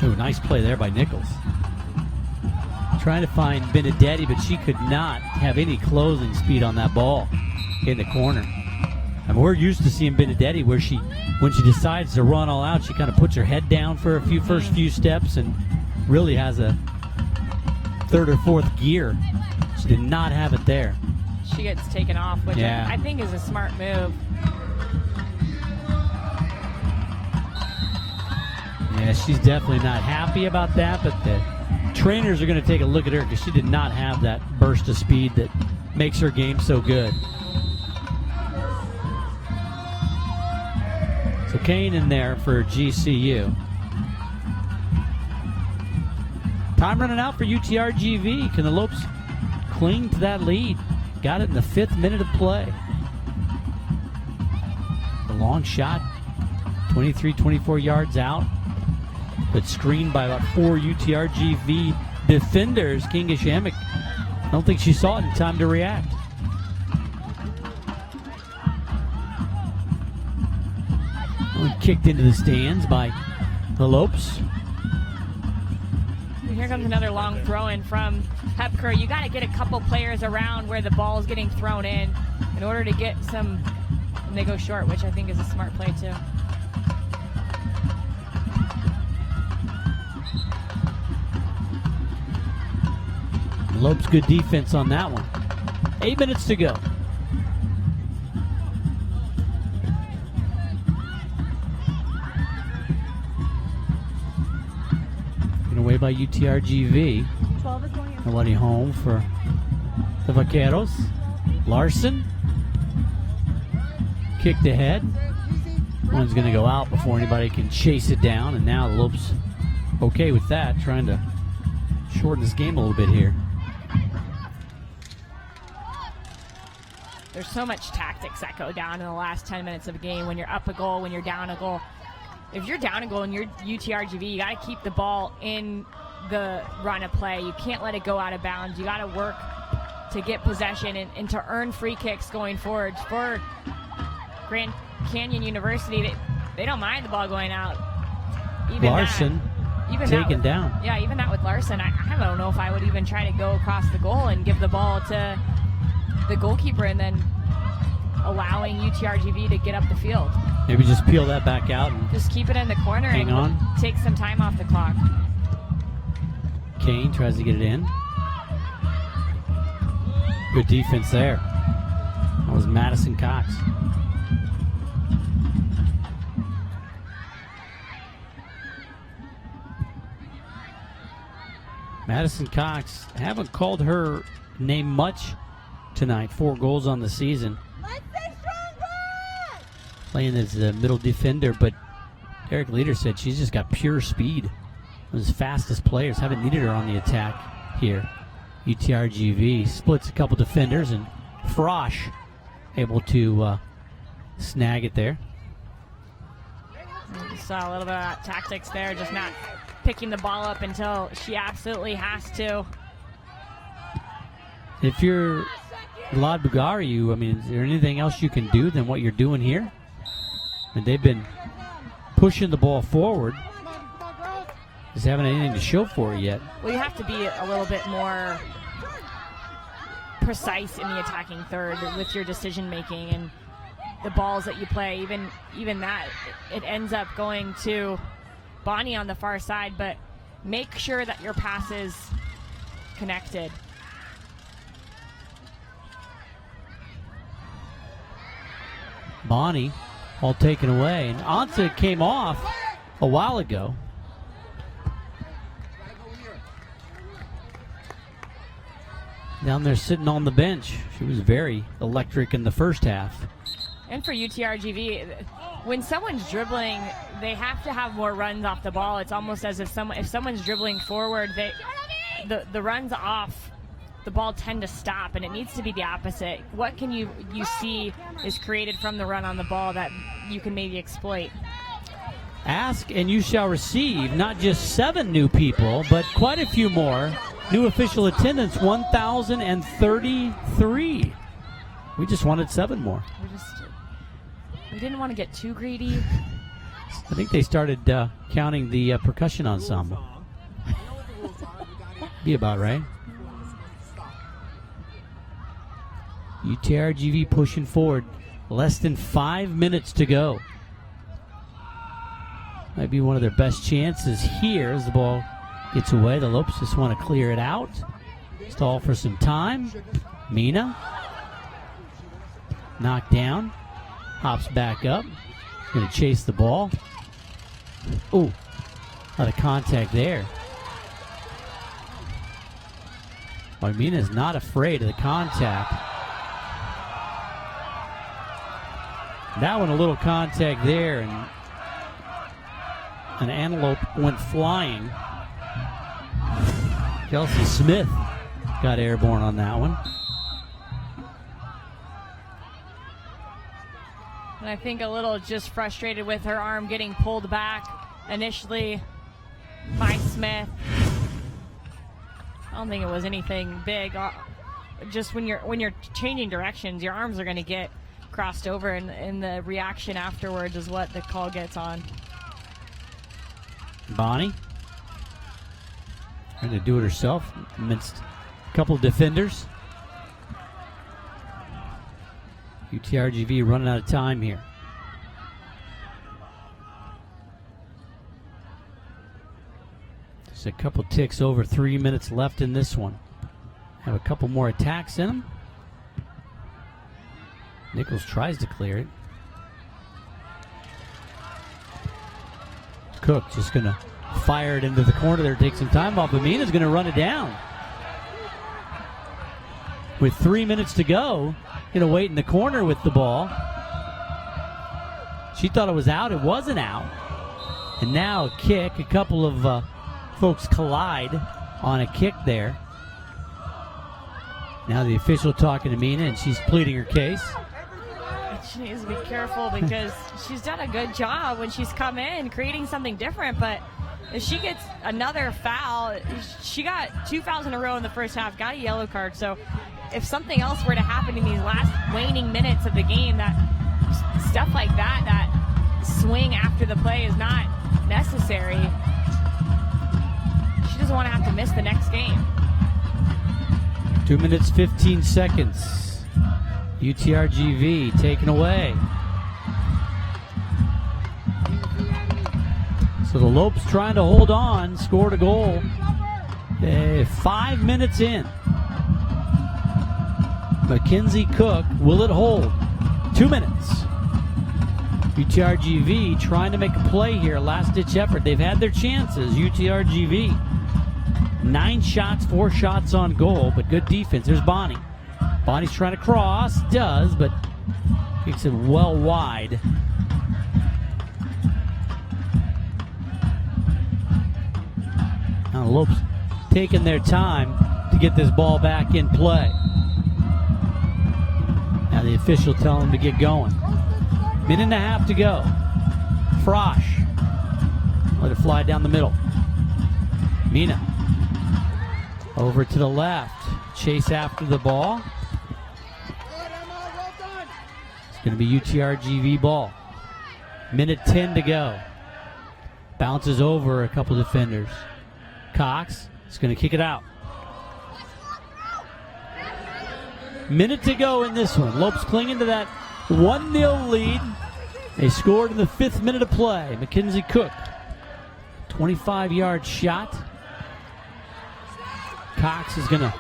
Ooh, nice play there by Nichols. Trying to find Benedetti, but she could not have any closing speed on that ball in the corner. And we're used to seeing Benedetti where when she decides to run all out, she kind of puts her head down for a first few steps and really has a third or fourth gear. She did not have it there. She gets taken off, which I think is a smart move. Yeah, she's definitely not happy about that, but the trainers are going to take a look at her because she did not have that burst of speed that makes her game so good. So Kane in there for GCU. Time running out for UTRGV. Can the Lopes cling to that lead? Got it in the 5th minute of play. The long shot, 23-24 yards out, but screened by about 4 UTRGV defenders. Kinga Shamik, I don't think she saw it in time to react. Kicked into the stands by the Lopes. Here comes another long throw in from Hepker. You got to get a couple players around where the ball is getting thrown in order to get some, and they go short, which I think is a smart play too. Lopes good defense on that one. 8 minutes to go. Away by UTRGV. Nobody home for the Vaqueros. Larson kicked ahead. One's going to go out before anybody can chase it down, and now the Lopes okay with that, trying to shorten this game a little bit here. There's so much tactics that go down in the last 10 minutes of a game when you're up a goal, when you're down a goal. If you're down a goal and you're UTRGV, you got to keep the ball in the run of play. You can't let it go out of bounds. You got to work to get possession and to earn free kicks going forward. For Grand Canyon University, they don't mind the ball going out. Even Larson taken down. Yeah, even that with Larson, I don't know if I would even try to go across the goal and give the ball to the goalkeeper and then allowing UTRGV to get up the field. Maybe just peel that back out and just keep it in the corner and take some time off the clock. Kane tries to get it in. Good defense there. That was Madison Cox. Madison Cox, haven't called her name much tonight. 4 goals on the season. Playing as a middle defender, but Eric Leader said she's just got pure speed. One of the fastest players. Haven't needed her on the attack here. UTRGV splits a couple defenders, and Frosch able to snag it there. You saw a little bit of that tactics there, just not picking the ball up until she absolutely has to. If you're Lad Bugariu, I mean, is there anything else you can do than what you're doing here? And they've been pushing the ball forward. Just haven't anything to show for it yet. Well, you have to be a little bit more precise in the attacking third with your decision making and the balls that you play. Even that, it ends up going to Bonnie on the far side, but make sure that your pass is connected. Bonnie all taken away. And Ansa came off a while ago. Down there sitting on the bench. She was very electric in the first half. And for UTRGV, when someone's dribbling, they have to have more runs off the ball. It's almost as if someone's dribbling forward, the runs off the ball tend to stop, and it needs to be the opposite. What can you see is created from the run on the ball that you can maybe exploit? Ask and you shall receive. Not just 7 new people, but quite a few more. New official attendance, 1,033. We just wanted 7 more. We didn't want to get too greedy. I think they started counting the percussion ensemble. Be about right. UTRGV pushing forward. Less than 5 minutes to go. Might be one of their best chances here as the ball gets away. The Lopes just want to clear it out. Stall for some time. Mina. Knocked down. Hops back up. Going to chase the ball. Ooh. A lot of contact there. Well, Mina's not afraid of the contact. That one, a little contact there, and an antelope went flying. Kelsey Smith got airborne on that one. And I think a little just frustrated with her arm getting pulled back initially by Smith. I don't think it was anything big. Just when you're changing directions, your arms are going to get crossed over, and the reaction afterwards is what the call gets on. Bonnie trying to do it herself amidst a couple of defenders. UTRGV running out of time here. Just a couple ticks over, 3 minutes left in this one. Have a couple more attacks in them. Nichols tries to clear it. Cook just going to fire it into the corner there, take some time off. Amina's going to run it down. With 3 minutes to go, going to wait in the corner with the ball. She thought it was out. It wasn't out. And now a kick. A couple of folks collide on a kick there. Now the official talking to Mina, and she's pleading her case. She needs to be careful because she's done a good job when she's come in creating something different, but if she gets another foul, she got 2 fouls in a row in the first half, got a yellow card, so if something else were to happen in these last waning minutes of the game, that stuff like that swing after the play is not necessary. She doesn't want to have to miss the next game. 2 minutes, 15 seconds. UTRGV taken away. So the Lopes trying to hold on, scored a goal. 5 minutes in. Mackenzie Cook, will it hold? 2 minutes. UTRGV trying to make a play here, last-ditch effort. They've had their chances, UTRGV. 9 shots, 4 shots on goal, but good defense. There's Bonnie. Bonnie's trying to cross, does, but kicks it well wide. Now the Lopes taking their time to get this ball back in play. Now the official telling them to get going. Minute and a half to go. Frosch. Let it fly down the middle. Mina over to the left. Chase after the ball. It's going to be UTRGV ball. Minute 10 to go. Bounces over a couple defenders. Cox is going to kick it out. Minute to go in this one. Lopes clinging to that 1-0 lead. They scored in the 5th minute of play. Mackenzie Cook, 25-yard shot. Cox is going to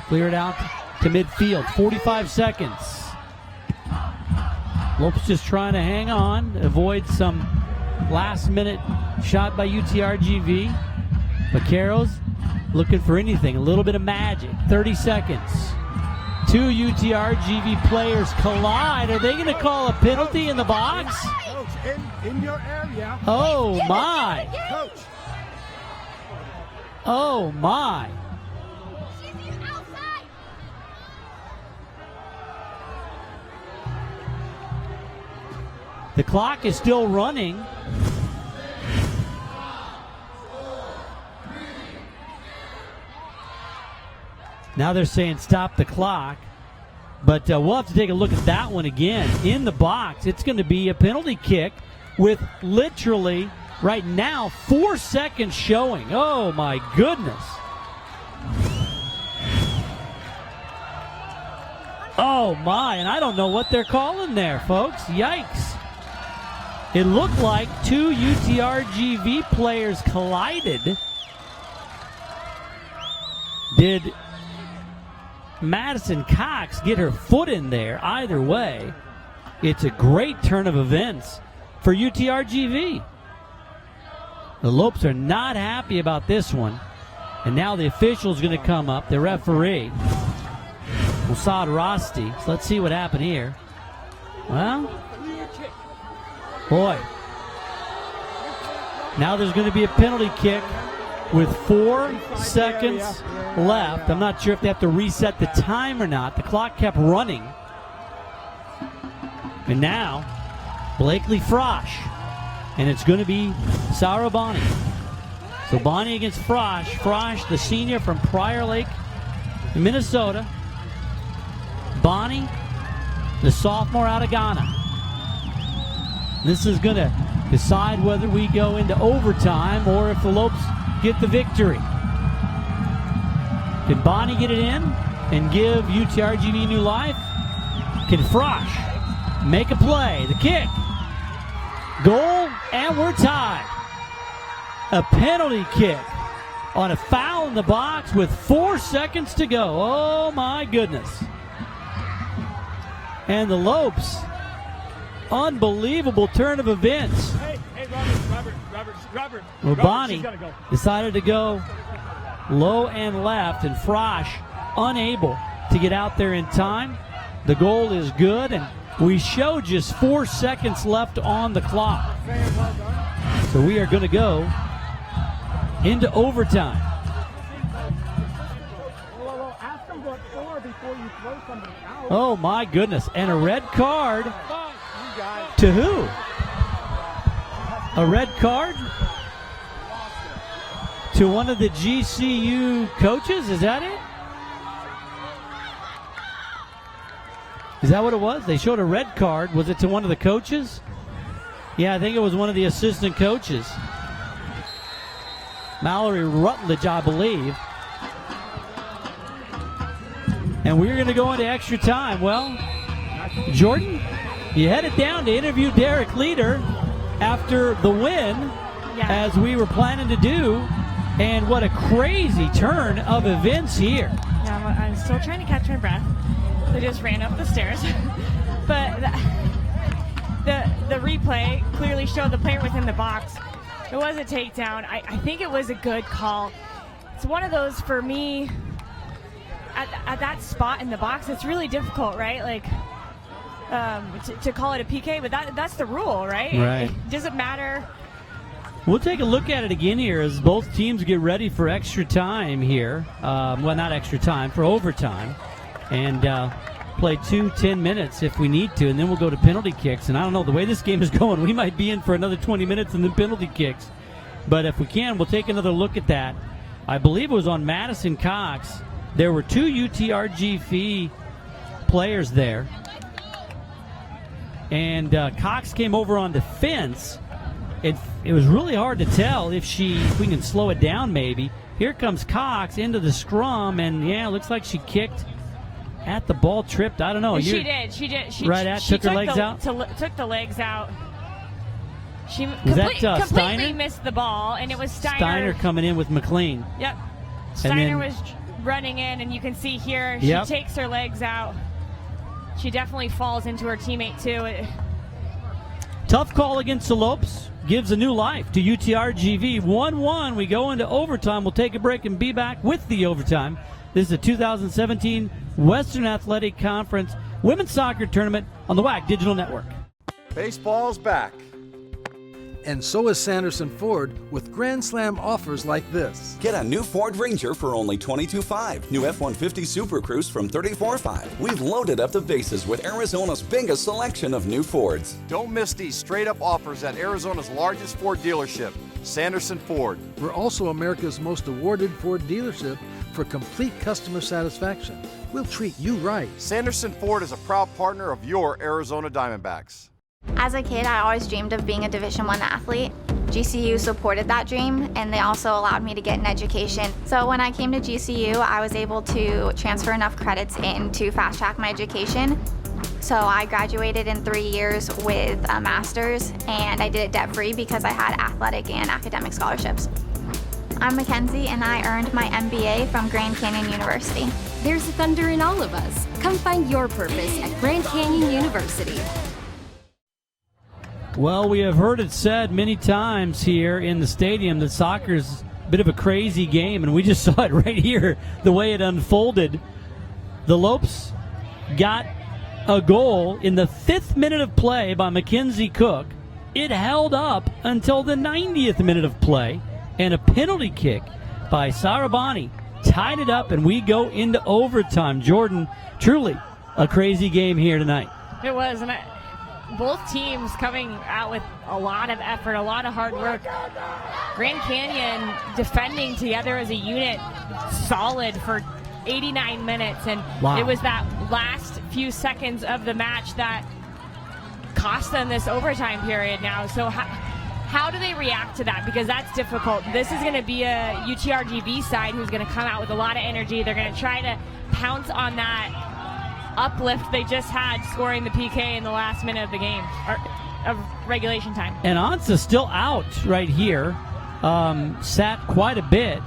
clear it out to midfield. 45 seconds. Lopes just trying to hang on, avoid some last-minute shot by UTRGV. Vaqueros looking for anything, a little bit of magic. 30 seconds. 2 UTRGV players collide. Are they going to call a penalty in the box? Coach, in your area. Oh, my. Coach. Oh, my. The clock is still running. Now they're saying stop the clock. But we'll have to take a look at that one again. In the box, it's going to be a penalty kick with literally, right now, 4 seconds showing. Oh, my goodness. Oh, my. And I don't know what they're calling there, folks. Yikes. It looked like 2 UTRGV players collided. Did Madison Cox get her foot in there? Either way, it's a great turn of events for UTRGV. The Lopes are not happy about this one. And now the official's going to come up, the referee, Mossad Rosti. So let's see what happened here. Well, boy. Now there's going to be a penalty kick with 4 seconds left. I'm not sure if they have to reset the time or not. The clock kept running. And now, Blakely Frosch. And it's going to be Sarah Bonnie. So Bonnie against Frosch. Frosch, the senior from Prior Lake, Minnesota. Bonnie, the sophomore out of Ghana. This is going to decide whether we go into overtime or if the Lopes get the victory. Can Bonnie get it in and give UTRGV new life? Can Frosch make a play? The kick. Goal, and we're tied. A penalty kick on a foul in the box with 4 seconds to go. Oh, my goodness. And the Lopes, unbelievable turn of events. Hey, Robert. Well, Bonnie decided to go low and left, and Frosch unable to get out there in time. The goal is good, and we show just 4 seconds left on the clock. So we are going to go into overtime. Ask them what for before you throw somebody out. Oh, my goodness. And a red card to who? A red card to one of the GCU coaches? Is that it? Is that what it was? They showed a red card. Was it to one of the coaches? Yeah, I think it was one of the assistant coaches. Mallory Rutledge, I believe. And we're going to go into extra time. Well, Jordan, you headed down to interview Derek Leader after the win, as we were planning to do. And what a crazy turn of events here. Yeah, I'm still trying to catch my breath. They just ran up the stairs. But the replay clearly showed the player within the box. It was a takedown. I think it was a good call. It's one of those, for me, at that spot in the box, it's really difficult, right? Like, to call it a PK, but that's the rule, right? Right. It doesn't matter. We'll take a look at it again here as both teams get ready for extra time here. Well, not extra time, for overtime. And play 10 minutes if we need to, and then we'll go to penalty kicks. And I don't know, the way this game is going, we might be in for another 20 minutes and then penalty kicks. But if we can, we'll take another look at that. I believe it was on Madison Cox. There were 2 UTRGV players there. And Cox came over on defense. It was really hard to tell if we can slow it down maybe. Here comes Cox into the scrum, and yeah, it looks like she kicked at the ball, tripped. I don't know. She did. She took her legs out? Took the legs out. She that, completely Steiner? missed the ball, and it was Steiner coming in with McLean. Yep. Steiner was running in, and you can see here she takes her legs out. She definitely falls into her teammate, too. Tough call against the Lopes. Gives a new life to UTRGV. 1-1. We go into overtime. We'll take a break and be back with the overtime. This is the 2017 Western Athletic Conference Women's Soccer Tournament on the WAC Digital Network. Baseball's back. And so is Sanderson Ford with Grand Slam offers like this. Get a new Ford Ranger for only $22,500. New F-150 Super Cruise from $34,500. We've loaded up the bases with Arizona's biggest selection of new Fords. Don't miss these straight-up offers at Arizona's largest Ford dealership, Sanderson Ford. We're also America's most awarded Ford dealership for complete customer satisfaction. We'll treat you right. Sanderson Ford is a proud partner of your Arizona Diamondbacks. As a kid, I always dreamed of being a Division I athlete. GCU supported that dream, and they also allowed me to get an education. So when I came to GCU, I was able to transfer enough credits in to fast track my education. So I graduated in 3 years with a master's, and I did it debt-free because I had athletic and academic scholarships. I'm Mackenzie, and I earned my MBA from Grand Canyon University. There's thunder in all of us. Come find your purpose at Grand Canyon University. Well, we have heard it said many times here in the stadium that soccer's a bit of a crazy game, and we just saw it right here, the way it unfolded. The Lopes got a goal in the 5th minute of play by Mackenzie Cook. It held up until the 90th minute of play, and a penalty kick by Sarabani tied it up, and we go into overtime. Jordan, truly a crazy game here tonight. It was, and both teams coming out with a lot of effort, a lot of hard work. Grand Canyon defending together as a unit, solid for 89 minutes, and it was that last few seconds of the match that cost them this overtime period now. So how do they react to that? Because that's difficult. This is going to be a UTRGV side who's going to come out with a lot of energy. They're going to try to pounce on that uplift they just had, scoring the PK in the last minute of the game, or of regulation time. And Ansa's still out right here. Sat quite a bit.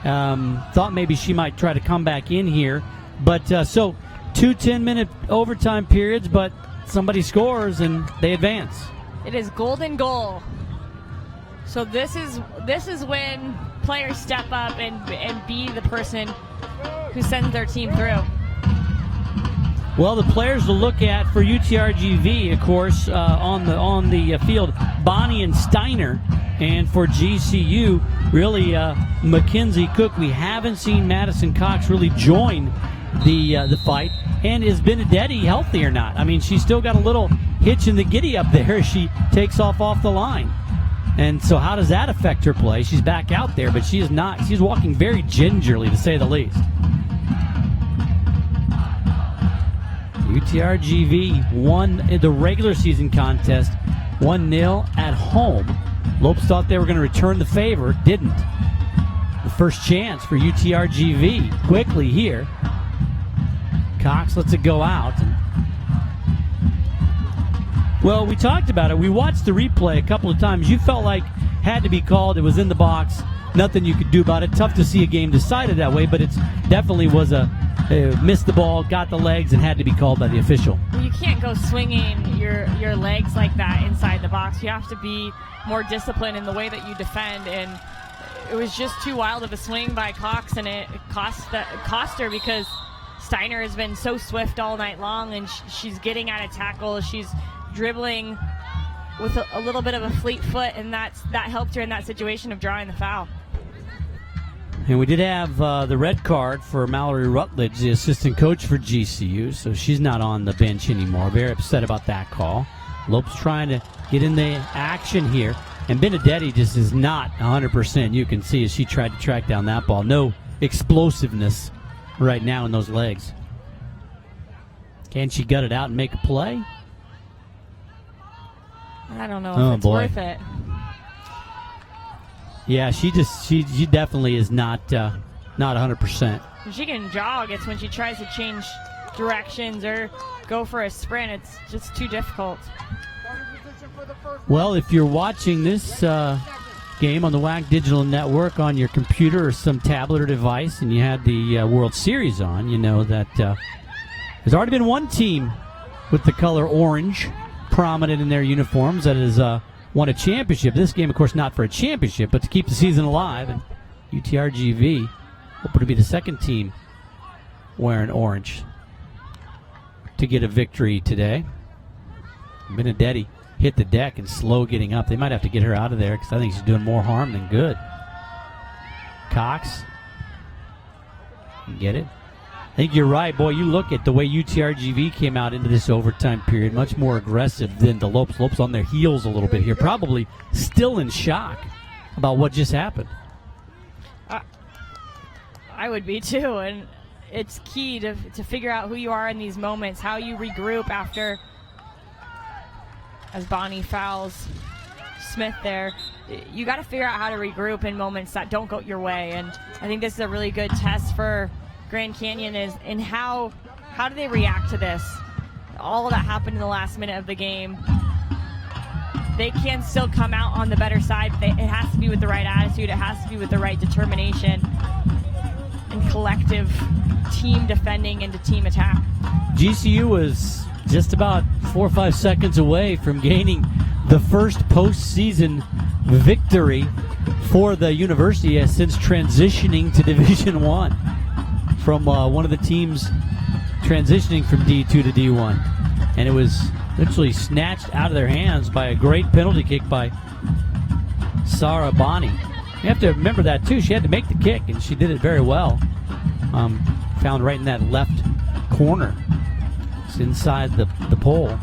Thought maybe she might try to come back in here. But so 2 10-minute overtime periods, but somebody scores and they advance. It is golden goal. So this is when players step up and be the person who sends their team through. Well, the players to look at for UTRGV, of course, on the field, Bonnie and Steiner, and for GCU, really Mackenzie Cook. We haven't seen Madison Cox really join the fight. And is Benedetti healthy or not? I mean, she's still got a little hitch in the giddy up there as she takes off the line. And so how does that affect her play? She's back out there, but she is not. She's walking very gingerly, to say the least. UTRGV won the regular season contest 1-0 at home. Lopes thought they were going to return the favor. Didn't. The first chance for UTRGV quickly here. Cox lets it go out. Well, we talked about it. We watched the replay a couple of times. You felt like had to be called. It was in the box. Nothing you could do about it. Tough to see a game decided that way, but it definitely was missed the ball, got the legs, and had to be called by the official. You can't go swinging your legs like that inside the box. You have to be more disciplined in the way that you defend, and it was just too wild of a swing by Cox, and it cost her because Steiner has been so swift all night long, and she's getting out of tackle. She's dribbling with a little bit of a fleet foot, and that helped her in that situation of drawing the foul. And we did have the red card for Mallory Rutledge, the assistant coach for GCU, so she's not on the bench anymore. Very upset about that call. Lopes trying to get in the action here. And Benedetti just is not 100%. You can see as she tried to track down that ball. No explosiveness right now in those legs. Can she gut it out and make a play? I don't know if it's worth it. Yeah, she definitely is not 100%. If she can jog, it's when she tries to change directions or go for a sprint. It's just too difficult. Well, if you're watching this game on the WAC Digital Network on your computer or some tablet or device and you had the World Series on, you know that there's already been one team with the color orange prominent in their uniforms that has won a championship. This game, of course, not for a championship, but to keep the season alive. And UTRGV hoping to be the second team wearing orange to get a victory today. Benedetti hit the deck and slow getting up. They might have to get her out of there because I think she's doing more harm than good. Cox. Get it? I think you're right, boy. You look at the way UTRGV came out into this overtime period, much more aggressive than the Lopes. Lopes on their heels a little bit here, probably still in shock about what just happened. I would be too, and it's key to figure out who you are in these moments, how you regroup after, as Bonnie fouls Smith there. You got to figure out how to regroup in moments that don't go your way, and I think this is a really good test for Grand Canyon is in how do they react to this? All that happened in the last minute of the game. They can still come out on the better side, but it has to be with the right attitude. It has to be with the right determination and collective team defending into team attack. GCU was just about 4 or 5 seconds away from gaining the first postseason victory for the university since transitioning to Division I. From one of the teams transitioning from D2 to D1. And it was literally snatched out of their hands by a great penalty kick by Sarah Bonnie. You have to remember that, too. She had to make the kick, and she did it very well. Found right in that left corner. It's inside the pole.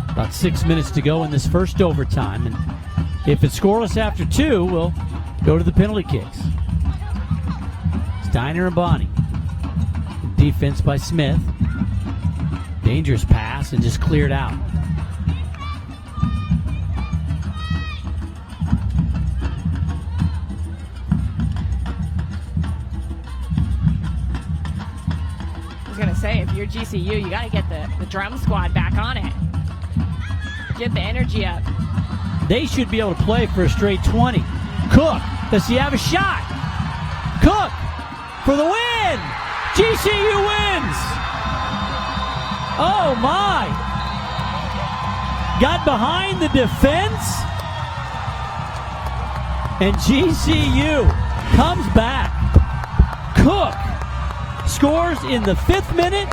About 6 minutes to go in this first overtime. And if it's scoreless after 2, we'll go to the penalty kicks. Steiner and Bonnie. Defense by Smith. Dangerous pass and just cleared out. I was going to say, if you're GCU, you got to get the drum squad back on it. Get the energy up. They should be able to play for a straight 20. Cook, does he have a shot? Cook for the win! GCU wins! Oh my! Got behind the defense, and GCU comes back. Cook scores in the 5th minute,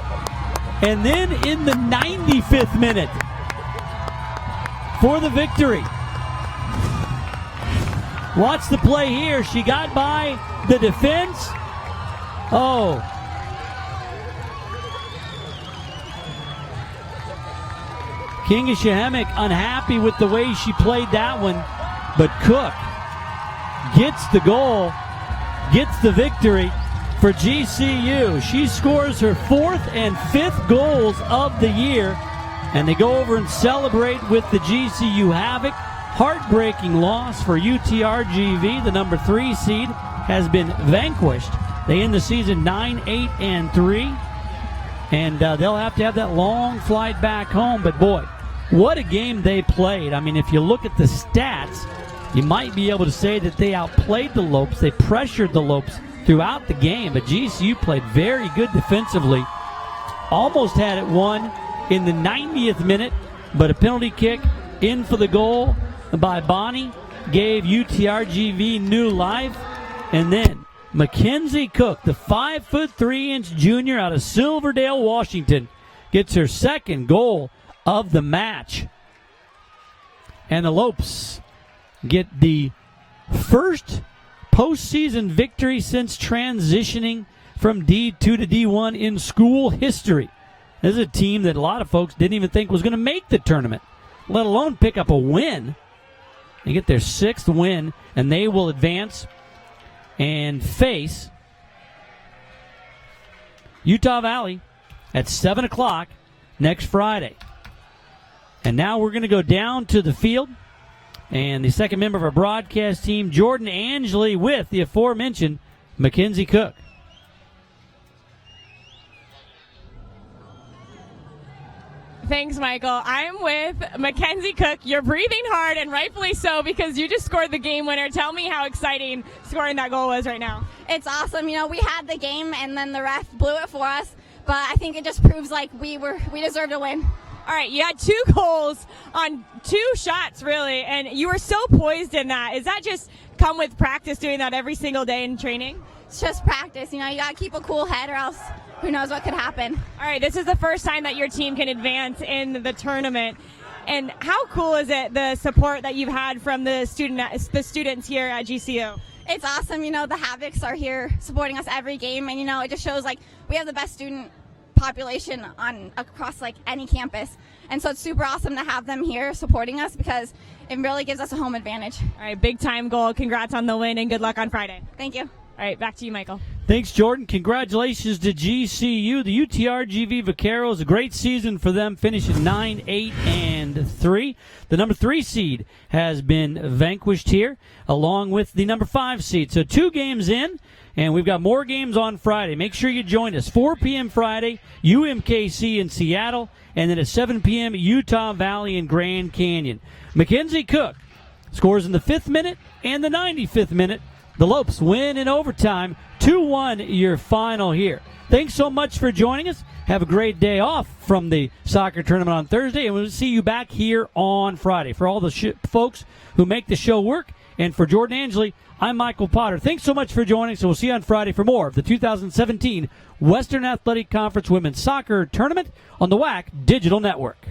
and then in the 95th minute for the victory. Watch the play here. She got by the defense. Oh. Kinga Shahemick unhappy with the way she played that one. But Cook gets the goal, gets the victory for GCU. She scores her 4th and 5th goals of the year. And they go over and celebrate with the GCU Havoc. Heartbreaking loss for UTRGV. The number 3 seed has been vanquished. They end the season 9-8-3, and they'll have to have that long flight back home. But boy, what a game they played. I mean, if you look at the stats, you might be able to say that they outplayed the Lopes. They pressured the Lopes throughout the game, but GCU played very good defensively. Almost had it won in the 90th minute, but a penalty kick in for the goal by Bonnie gave UTRGV new life. And then Mackenzie Cook, the 5'3" junior out of Silverdale, Washington, gets her 2nd goal of the match. And the Lopes get the first postseason victory since transitioning from D2 to D1 in school history. This is a team that a lot of folks didn't even think was going to make the tournament, let alone pick up a win. They get their 6th win, and they will advance and face Utah Valley at 7 o'clock next Friday. And now we're going to go down to the field, and the second member of our broadcast team, Jordan Angeli, with the aforementioned Mackenzie Cook. Thanks, Michael. I'm with Mackenzie Cook. You're breathing hard, and rightfully so, because you just scored the game winner. Tell me how exciting scoring that goal was right now. It's awesome. You know, we had the game, and then the ref blew it for us, but I think it just proves like we deserved a win. All right, you had 2 goals on 2 shots, really, and you were so poised in that. Is that just come with practice doing that every single day in training? It's just practice. You know, you got to keep a cool head or else who knows what could happen. All right, this is the first time that your team can advance in the tournament. And how cool is it, the support that you've had from the students here at GCU? It's awesome. You know, the Havocs are here supporting us every game, and, you know, it just shows, like, we have the best student population across like any campus, and so it's super awesome to have them here supporting us because it really gives us a home advantage. All right, big time goal. Congrats on the win, and good luck on Friday. Thank you. All right, back to you, Michael. Thanks, Jordan. Congratulations to GCU. The UTRGV Vaqueros, a great season for them, finishing 9-8-3. The number 3 seed has been vanquished here, along with the number 5 seed. So 2 games in, and we've got more games on Friday. Make sure you join us. 4 p.m. Friday, UMKC in Seattle, and then at 7 p.m., Utah Valley and Grand Canyon. Mackenzie Cook scores in the 5th minute and the 95th minute. The Lopes win in overtime, 2-1 your final here. Thanks so much for joining us. Have a great day off from the soccer tournament on Thursday, and we'll see you back here on Friday. For all the folks who make the show work, and for Jordan Angeli, I'm Michael Potter. Thanks so much for joining us. We'll see you on Friday for more of the 2017 Western Athletic Conference Women's Soccer Tournament on the WAC Digital Network.